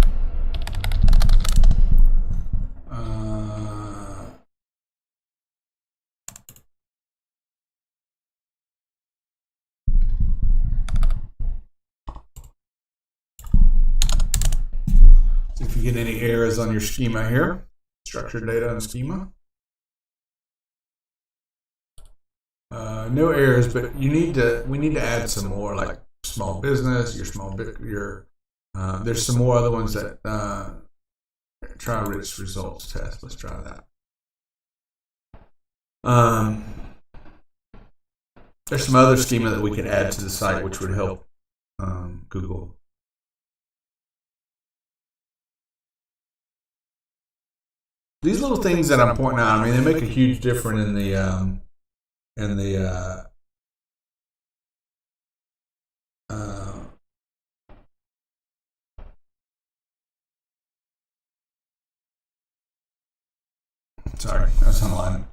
So if you get any errors on your schema here, structured data and schema. No errors, but we need to add some more, like small business, there's some more other ones that try rich results test. Let's try that. There's some other schema that we can add to the site which would help Google. These little things that I'm pointing out, I mean, they make a huge difference in the in the sorry, that's online.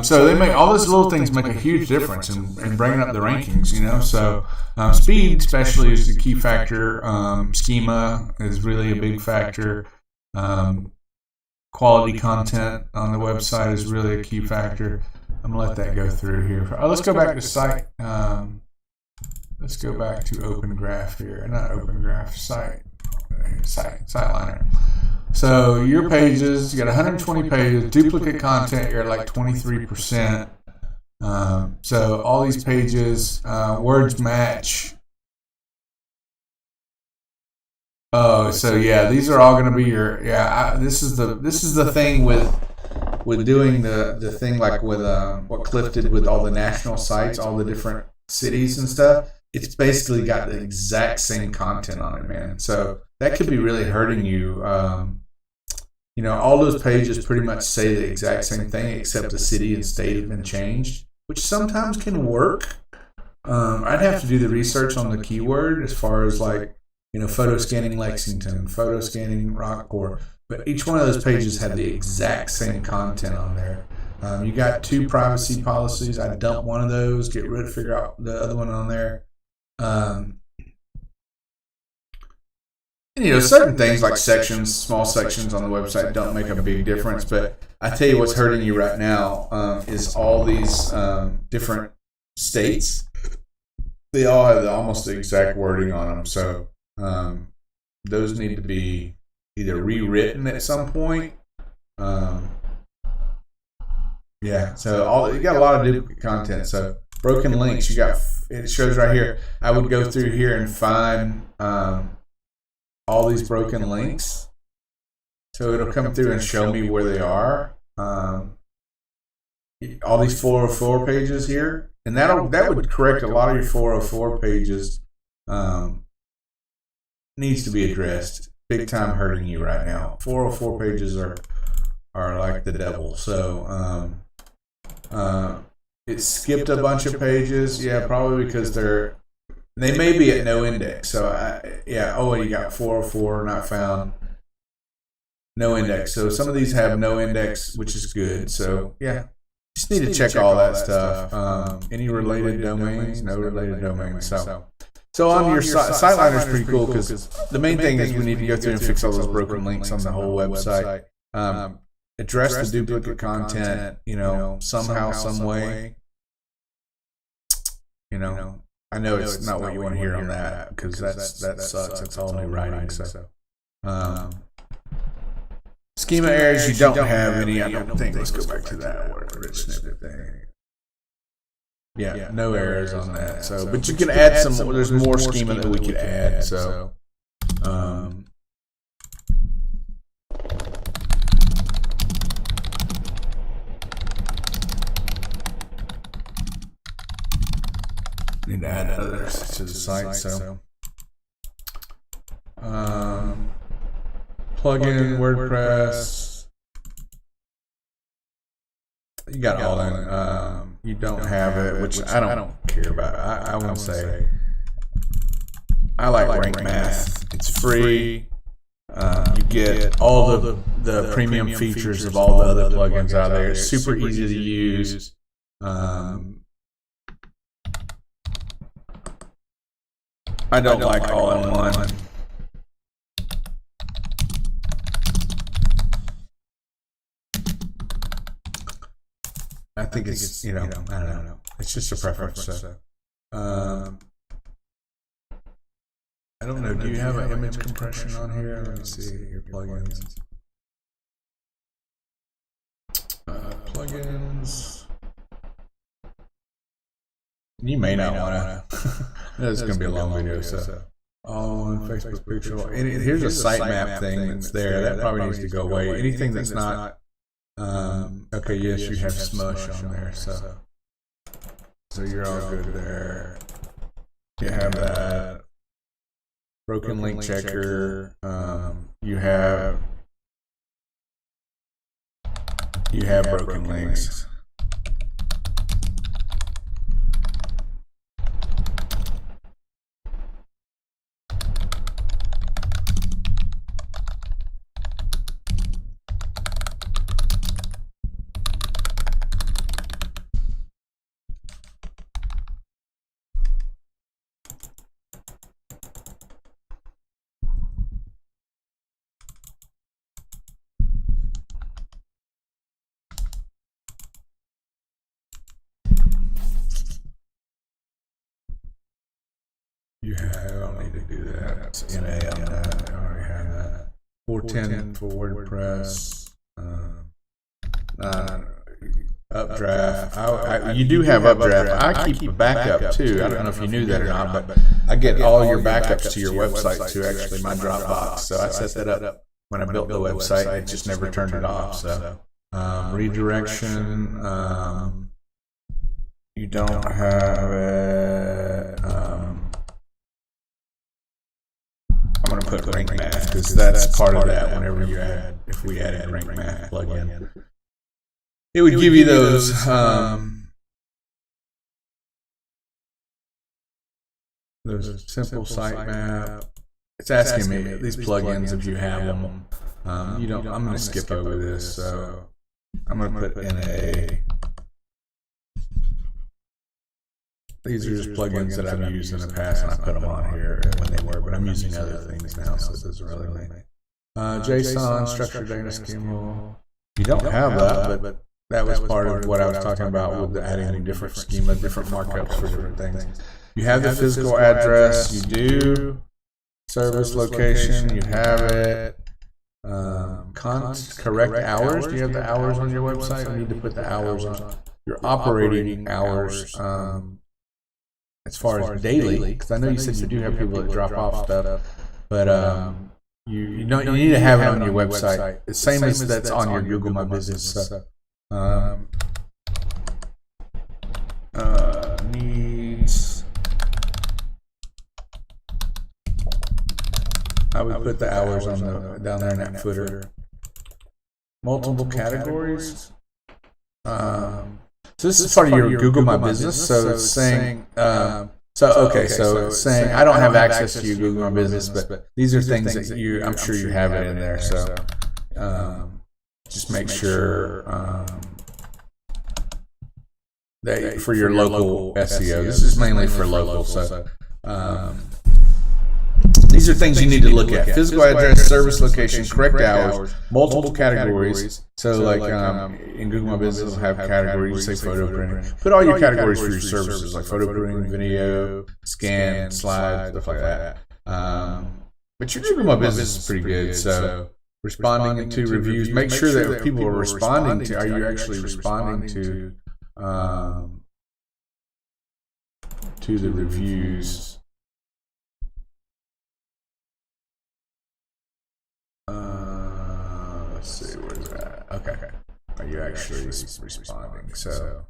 So they make all those little things make a huge difference in bringing up the rankings. So speed especially is the key factor. Schema is really a big factor. Quality content on the website is really a key factor. I'm gonna let that go through here. Let's go back to site. Let's go back to Open Graph here. Not Open Graph, SiteLiner. So your pages, you got 120 pages, duplicate content, you're at like 23%. So all these pages, words match. Oh, so yeah, these are all going to be your this is the thing with doing the thing like with what Cliff did with all the national sites, all the different cities and stuff. It's basically got the exact same content on it, man. So that could be really hurting you. All those pages pretty much say the exact same thing, except the city and state have been changed, which sometimes can work. I'd have to do the research on the keyword as far as like, photo scanning Lexington, photo scanning Rockport, but each one of those pages had the exact same content on there. You got 2 privacy policies. I dump one of those, figure out the other one on there. Certain things like sections, small sections on the website don't make a big difference, but I tell you what's hurting you right now is all these different states. They all have almost the exact wording on them, so those need to be either rewritten at some point. So you got a lot of duplicate content. So broken links, it shows right here. I would go through here and find all these broken links, so it'll come through and show me where they are. All these 404 pages here, and that would correct a lot of your 404 pages. Needs to be addressed. Big time hurting you right now. 404 pages are like the devil. So it skipped a bunch of pages. Yeah, probably because they may be at no index. So you got 404 not found, no index. So some of these have no index, which is good. So yeah, just need to check all that stuff. Any related domains? No related domains. So on your SiteLiner is pretty cool because the main thing is we need to go through and fix all those broken links on the whole website. Address the duplicate content, somehow, some way. I know it's not what you want to hear on that because that sucks. It's all new writing. So schema errors, you don't have any. I don't think. Let's go back to that rich snippet thing. Yeah, no errors on that. So, but you can add some. There's more schema that we could add. So, need to add others to the site. So, plugin WordPress. You got all that. You don't have it, which I don't care about. I wouldn't say. I like Rank Math. It's free. You get all the premium features of all the other plugins out there. It's super easy to use. I don't like all-in-one. I think it's, I don't know. It's just a preference. So. I don't know. Do you have an image compression on here? Let me see your plugins. Plugins. You may not want to. This is going to be a long video. So, on Facebook picture. Here's a sitemap thing that's there. That probably needs to go away. Anything that's not. Okay, yes, you have Smush on there, so you're all good there. You have that broken link checker. You have broken links. you have? I don't need to do that. That's NA on that. I already have that. 410 for WordPress. Updraft. You do have Updraft. I keep a backup too. I don't know if you knew that or not, but I get all your backups to your website to actually my Dropbox. So I set that up when I built the website. I just never turned it off. So redirection. You don't have it. I'm going to put rank math because that's part of that. Whenever you add, if we added rank math plugin, it would give you those simple sitemap. It's asking me these plugins if you have them. You don't. I'm going to skip over this, so I'm going to put NA. These are just plugins that I've used in the past, and I put them on here when they were, but I'm using other things now, so it doesn't really matter. JSON, structured data schema. You don't have that, but that was part of what I was talking about with adding different schema, different markups for different things. You have the physical address, you do. Service location, you have it. Correct hours. Do you have the hours on your website? You need to put the hours on your operating hours. As far as daily, because I know you said you do have people that drop off stuff, but you need to have it on your website. The same as that's on your Google My Business. Needs. I would put the hours on down there in that footer. Multiple categories. So this is part of your Google My Business. So it's saying, so it's saying I don't have access to your Google My Business, but these are things that I'm sure you have it in there. So just make sure that for your local SEO. This is mainly for local. So these are things you need to look at: physical address, service location, correct hours, multiple categories. So, like in Google My Business, will have categories. You say photo printing. Put all your categories for your services, like photo printing, video, scan, slides, stuff like that. But your Google My Business is pretty good. So, responding to reviews. Make sure that people are responding to. Are you actually responding to the reviews? Let's see, where's that? Okay. Are you actually responding? So,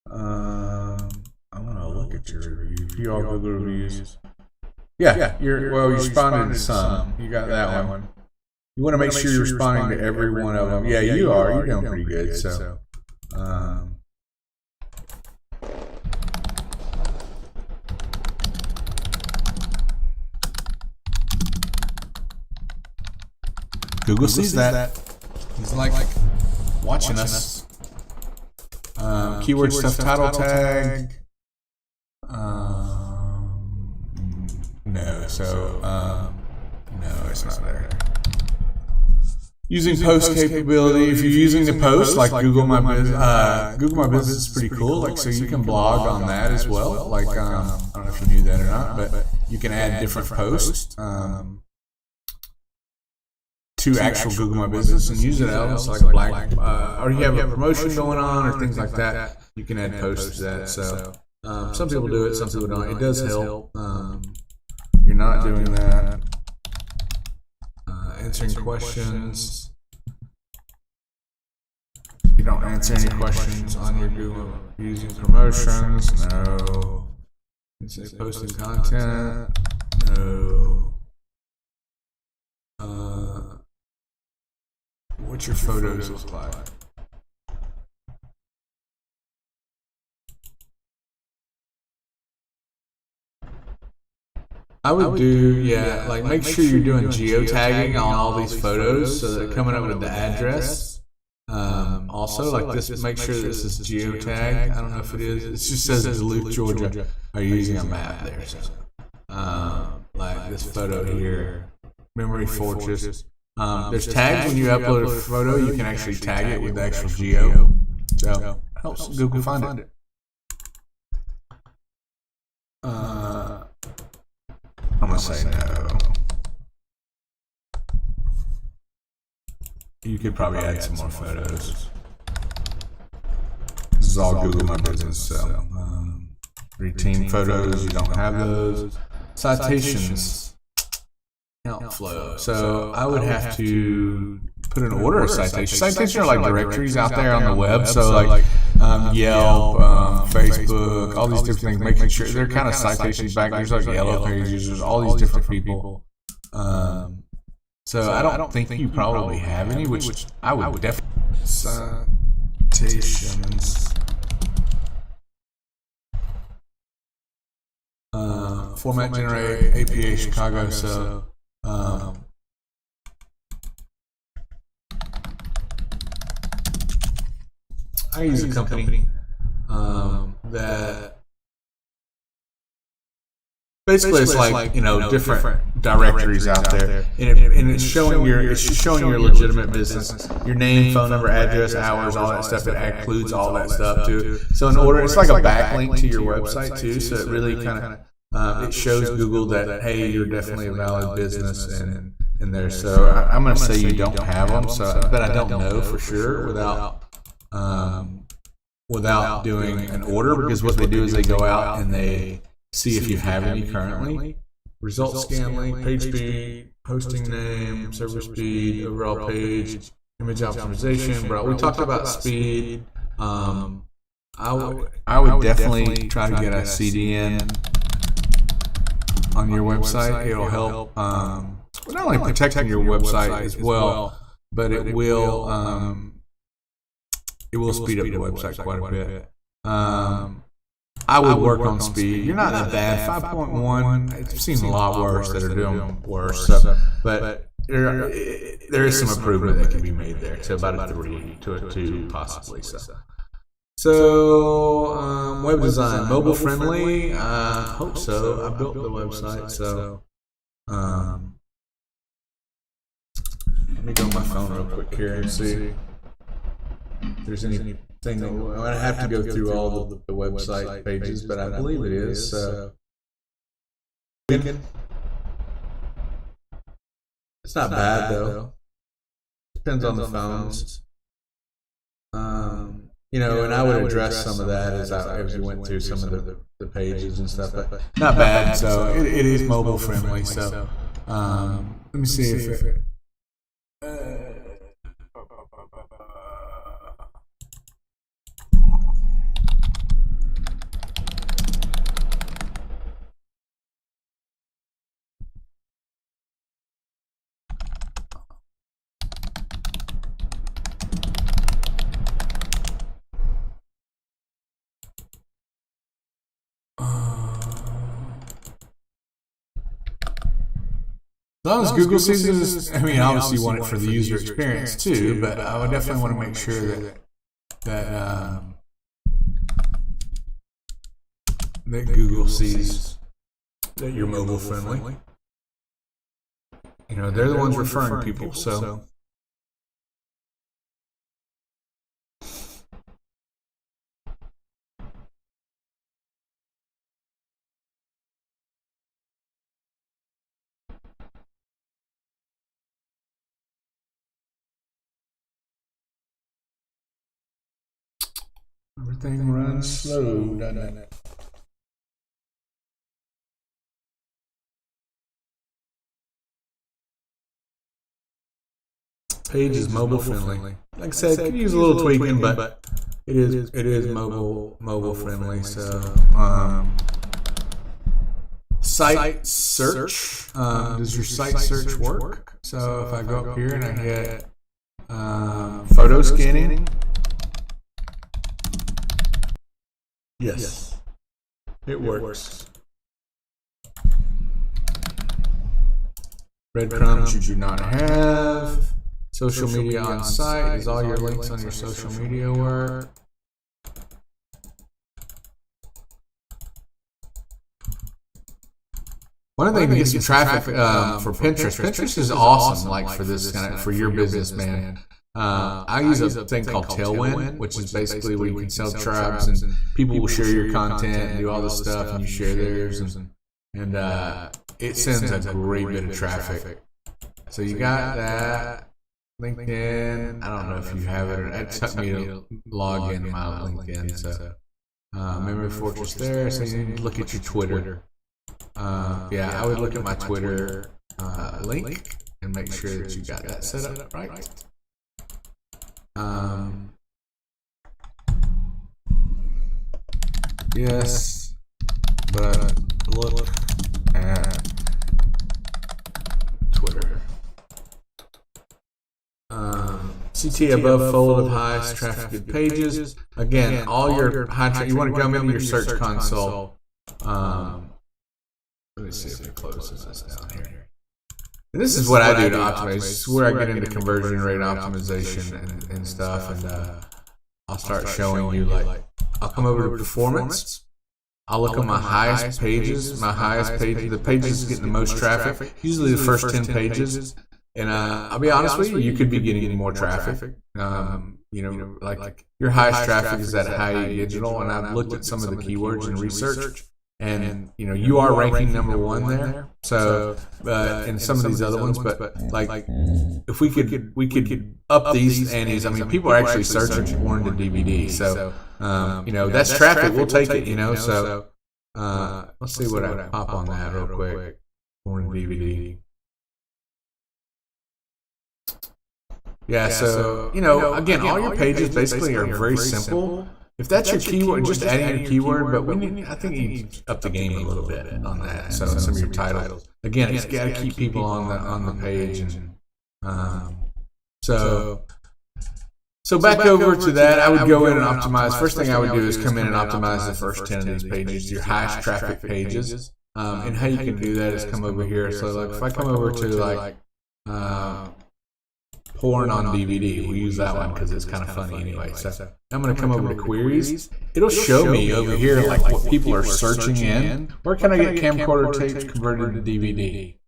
I'm gonna look at your reviews. You all Google reviews. Yeah, you're responding to some. You got that one. You want to make sure you're responding to every one of them. Yeah, you are. You're doing pretty good. So, Google sees that. He's like watching us. Keyword stuff, title tag. No, so no, it's not there. Using post capability. If you're using the post like Google My Business, Google My Business is pretty cool. Like, so you can blog on that as well. Like, I don't know if you knew that or not, but you can add different posts. To actual Google My Business and use it else like blank, or you have a promotion going on or things like that. You can add posts to that. So some people do it, some people don't. It does help. You're not doing that. Answering questions. You don't answer any questions on your Google using promotions. No. Posting content. No. What's your photos look like? I would do, like make sure you're doing geotagging on all these photos so they're coming up with the address. Also, like this, make sure this is geotag. I don't know if it is. It just says Duluth, Georgia. Are you using a map there? So, like this photo here, Memory Fortress. There's tags when you upload a photo. You can actually tag it with the actual geo. So helps Google find it. say no. You could probably add some more photos. This is all Google My Business, so retain photos, you don't have those. Citations, account flow. So I would have to put an order of citations. Citations are like directories out there on the web, so like Yelp, Facebook, all these different things, making sure they're kind of citations back. There's like Yellow Pages, there's all these different people. So I don't think you probably have any, which I would definitely. Citations. Format generate APA Chicago. So I use a company that basically it's like different directories out there, and it's showing your legitimate business, your name, phone number, address, hours, all that stuff. It includes all that stuff too. So in order, it's like a backlink to your website too. So it really kind of it shows Google that hey, you're definitely a valid business in there. So I'm going to say you don't have them. So, but I don't know for sure without doing an order, because what they do is they go out and they see if you have any currently. Result scan link, page speed, posting name, server speed, overall page, image optimization. Bro, we talked about speed. I would definitely try to get a CDN on your website. It'll help not only protecting your website as well, but it will speed up the website quite a bit. I would work on speed. You're not that bad. 5.1. I've seen a lot worse that are doing worse. So, but there is some improvement that can be made there to about a 3 to a 2 possibly. So web design, mobile friendly. Hope so. I built the website, so let me go on my phone real quick here and see if there's anything. I have to go through all the website pages, but I believe it is. So it's not bad though. Depends on the phones. And I would address some of that as we went through some of the pages and stuff, but not bad. So it is mobile friendly. So let me see if it. As long as Google sees this, obviously you want it for the user experience too, but I would definitely want to make sure that Google sees that you're mobile friendly. They're the ones referring people, so. Everything runs slow, doesn't it? Page is mobile friendly. Like I said, could use a little tweaking, but it is mobile friendly. So site search. Does your site search work? So if I go up here and I hit photo scanning. Yes, it works. Breadcrumbs you do not have. Social media on site. Is all your links on your social media work? One thing to get some traffic for Pinterest. Pinterest is awesome, like for this kind of for your business, man. I use a thing called Tailwind, which is basically where you can sell tribes and people will share your content and do all this stuff, and you share theirs, and it sends a great bit of traffic. So you got that. LinkedIn, I don't know if you have it. It took me to log in my LinkedIn. So Memory Fortress there. So you need to look at your Twitter. Yeah, I would look at my Twitter link and make sure that you got that set up right. Yes, but look at Twitter. CT above fold of highest trafficked pages. Again, all your high traffic. You want to come into your search console. Let me see if it closes this down here. And this is what I do to optimize. This is where I get into conversion rate optimization and stuff. And I'll start showing you, like, I'll come over to performance. I'll look at my highest pages. The pages getting the most traffic. Usually the first 10 pages. And I'll be honest with you, you could be getting more traffic. Like your highest traffic is that high digital. And I've looked at some of the keywords in research. And you are ranking #1 there. So, and some of these other ones, but like if we could up these antes. I mean, people are actually searching porn to DVD. So, that's traffic. We'll take it. So, let's see what I pop on that real quick. Porn DVD. Yeah. So again, all your pages basically are very simple. If that's your keyword, just adding a keyword, but I think you need to up the game a little bit on that. So some of your titles. Again, it's got to keep people on the page. And so back over to that, I would go in and optimize. First thing I would do is come in and optimize the first 10 of these pages, your highest traffic pages. And how you can do that is come over here. So like if I come over to porn on DVD. We'll use that one because it's kind of funny anyway. So I'm going to come over to queries. It'll show me over here like what people are searching in. Where can I get camcorder tapes converted to DVD?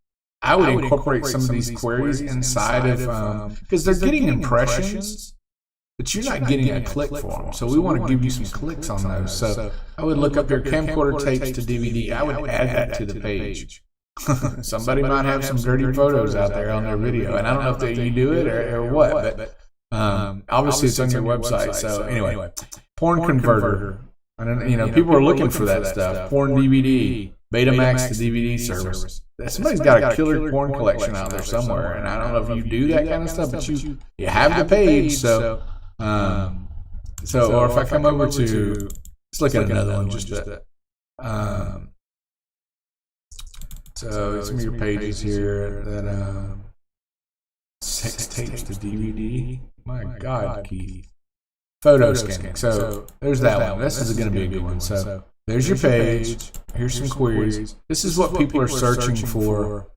I would incorporate some of these queries inside of, because they're getting impressions, but you're not getting a click for them. So we want to give you some clicks on those. So I would look up your camcorder tapes to DVD. I would add that to the page. Somebody might have some dirty photos out there on their video, and I don't know if you do it or what, but obviously it's on your website. So anyway, porn converter. And people are looking for that stuff. Porn DVD, Betamax to DVD service. Somebody's got a killer porn collection out there somewhere, and I don't know if you do that kind of stuff, but you have the page. So or if I come over to, let's look at another one just to. So some of your pages here that sex tapes to DVD. My God, Keith. Photo scanning. So there's that one. This is going to be a good one. So there's your page. Here's some queries. This is what people are searching for.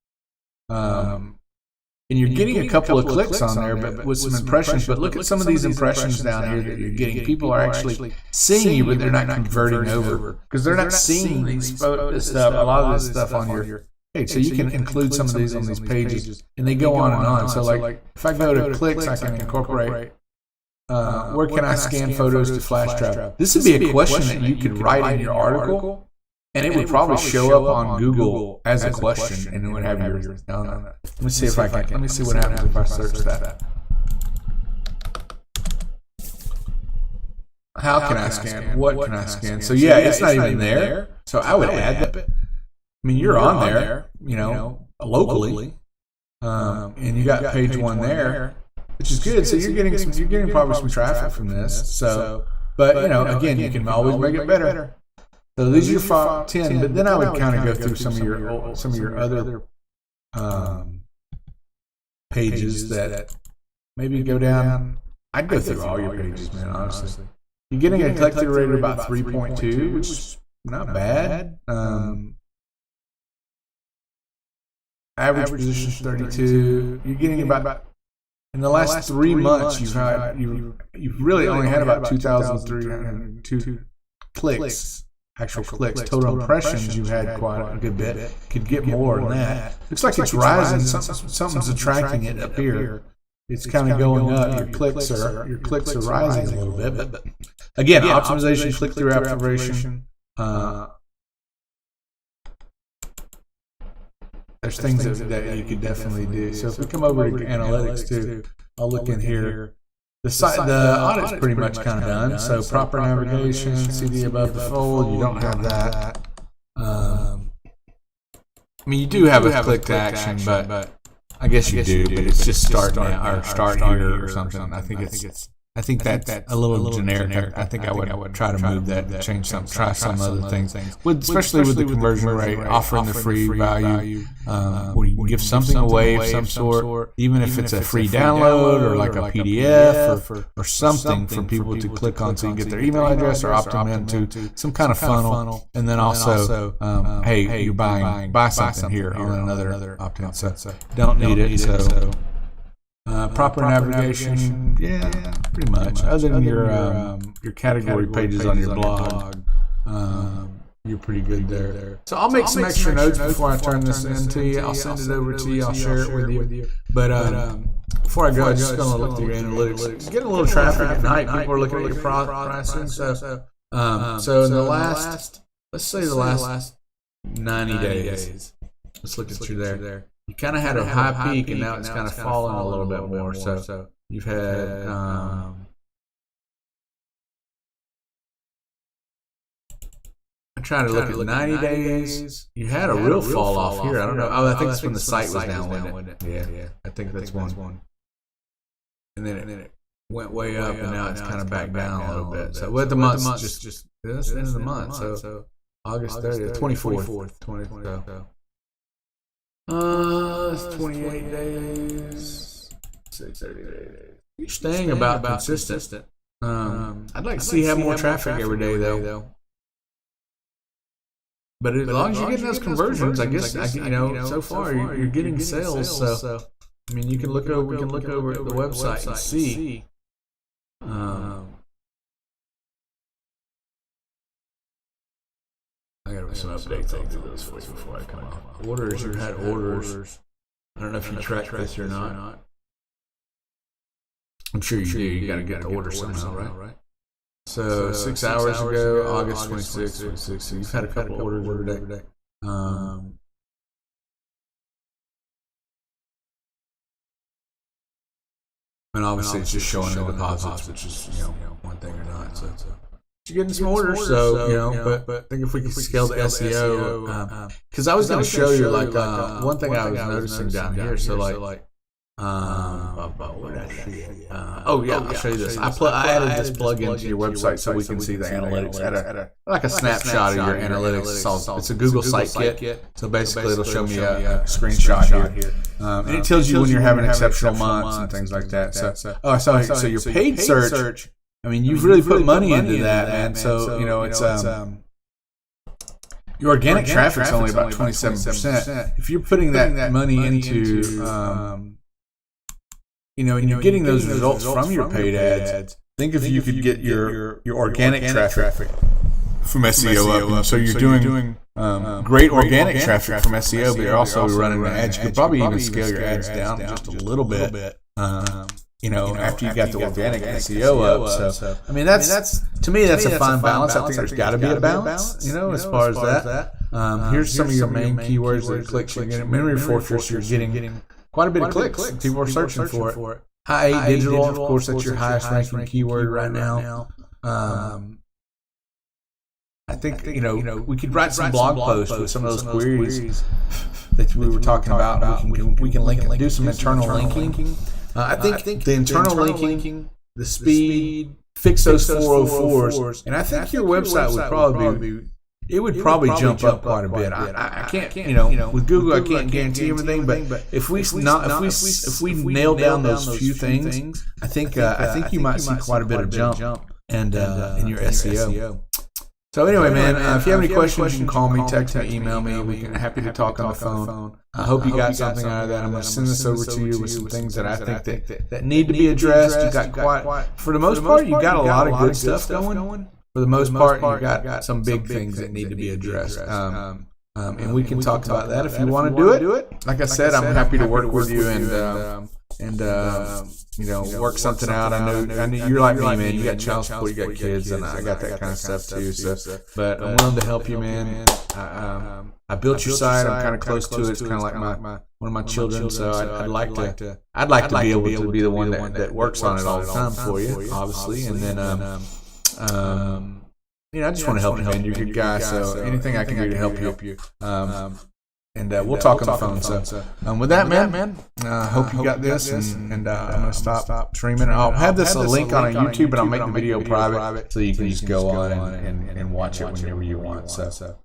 And you're getting a couple of clicks on there, but with some impressions. But look at some of these impressions down here that you're getting. People are actually seeing you, but they're not converting over because they're not seeing this stuff. A lot of this stuff on your page. So you can include some of these on these pages, and they go on and on. So like if I go to clicks, I can incorporate. Where can I scan photos to flash drive? This would be a question that you could write in your article, and it would probably show up on Google as a question, and it would have your. Let me see if I can. Let me see what happens if I search that. How can I scan? What can I scan? So yeah, it's not even there. So I would add that. I mean, you're on there, locally, and you got page 1 there. Which is good. So you're getting probably some traffic from this. So, but again, you can always make it better. So these are your 10. But then I would kind of go through some of your other pages that maybe go down. I'd go through all your pages, man. Honestly, you're getting a click-through rate of about 3.2, which is not bad. Average position 32. You're getting about. In the last 3 months, you've really only had about 2,302 clicks, actual clicks. Total impressions, you've had quite a good bit. Could get more than that. Looks like it's rising. Something's attracting it up here. It's kind of going up. Your clicks are rising a little bit. But again, optimization, click-through activation. there's things that you could definitely do. So if we come over to analytics too, I'll look in here. The audit's pretty much kind of done. So proper navigation, CD above the fold, you don't have that. I mean, you do have a click to action, but I guess you do. But it's just start now or start here or something. I think that's a little generic. I think I would try to move that, change some, try some other things. Especially with the conversion rate, offering the free value, where you can give something away of some sort, even if it's a free download or like a PDF or something for people to click on, so you get their email address or opt them into some kind of funnel. And then also, hey, you're buy something here on another opt-in. So don't need it. So. Proper navigation, yeah, pretty much. Other than your category pages on your blog, you're pretty good there. So I'll make some extra notes before I turn this into you. I'll send it over to you. I'll share it with you. But before I go, I'm just going to look through your analytics. Getting a little traffic at night. People are looking at your pricing. So in the last, let's say the last 90 days, let's look at you there. You kind of had a high peak, and now it's kind of fallen a little bit more. So you've had I'm trying to look at 90 days. You had a real fall off here. I don't know. Oh, I think it's when the site was down, wasn't it? Yeah. I think that's one. And then it went way up, and now it's kind of back down a little bit. So what the month's just this end of the month. So August 30th, 24th, 20th. It's 28 days, 30 days. You're staying about consistent. I'd like to see you have more traffic every day, though. But as long as you're getting those conversions, I guess so far you're getting sales. So I mean, you can look over. We can look over at the website and see. I got some updates on those for you before I come off. Orders, you had orders. I don't know if you track this or not. I'm sure you do. You got to get the order somehow, right? So 6 hours ago, August 26th. So you've had a couple orders every day. And obviously it's just showing the deposits, which is one thing or not. So you're getting some orders, so but I think if we could scale the SEO, because I was going to show you one thing I was noticing down here. So I'll show you this. I added this plugin to your website so we can see the analytics at a snapshot of your analytics. It's a Google Site Kit, so basically it'll show me a screenshot here, and it tells you when you're having exceptional months and things like that. So your paid search. I mean, you've really put money into that, man. So it's your organic traffic's only about 27%. If you're putting that money into and you're getting those results from your paid ads, think if you could get your organic traffic from SEO up. So you're doing great organic traffic from SEO, but you're also running the ads. You could probably even scale your ads down just a little bit. After you got the organic SEO up. So I mean, that's to me that's a fine balance. I think there's got to be a balance. As far as that. Here's some of your main keywords that clicks you're getting. Memory Fortress, you're getting quite a bit of clicks. People are searching for it. High digital, of course, that's your highest ranking keyword right now. I think we could write some blog posts with some of those queries that we were talking about. We can link and do some internal linking. I think the internal linking, the speed, fix those 404s, and I think your website would probably jump up quite a bit. I can't, with Google, I can't guarantee everything, but if we nail down those few things, I think you might see quite a bit of jump and in your SEO. So anyway, man, if you have any questions, you can call me, text me, email me. We're happy to talk on the phone. I hope you got something out of that. I'm going to send this over to you with some things that I think that need to be addressed. You got for the most part, you got a lot of good stuff going. For the most part, you got some big things that need to be addressed. and we can talk about that if you want to do it. Like I said, I'm happy to work with you and work something out. I know you're like me, man. You got child support, you got kids, and I got that kind of stuff too. So, but I'm willing to help you, man. I built your site. I'm kind of close to it. It's kind of like one of my children. So I'd like to be able to be the one that works on it all the time for you, obviously. And then I just want to help you, man. You're a good guy. So anything I can do to help you. And we'll talk on the phone. So with that, man, hope you got this. And I'm going to stop streaming. I'll have this a link on YouTube, but I'll make the video private so you can just go on and watch it whenever you want. So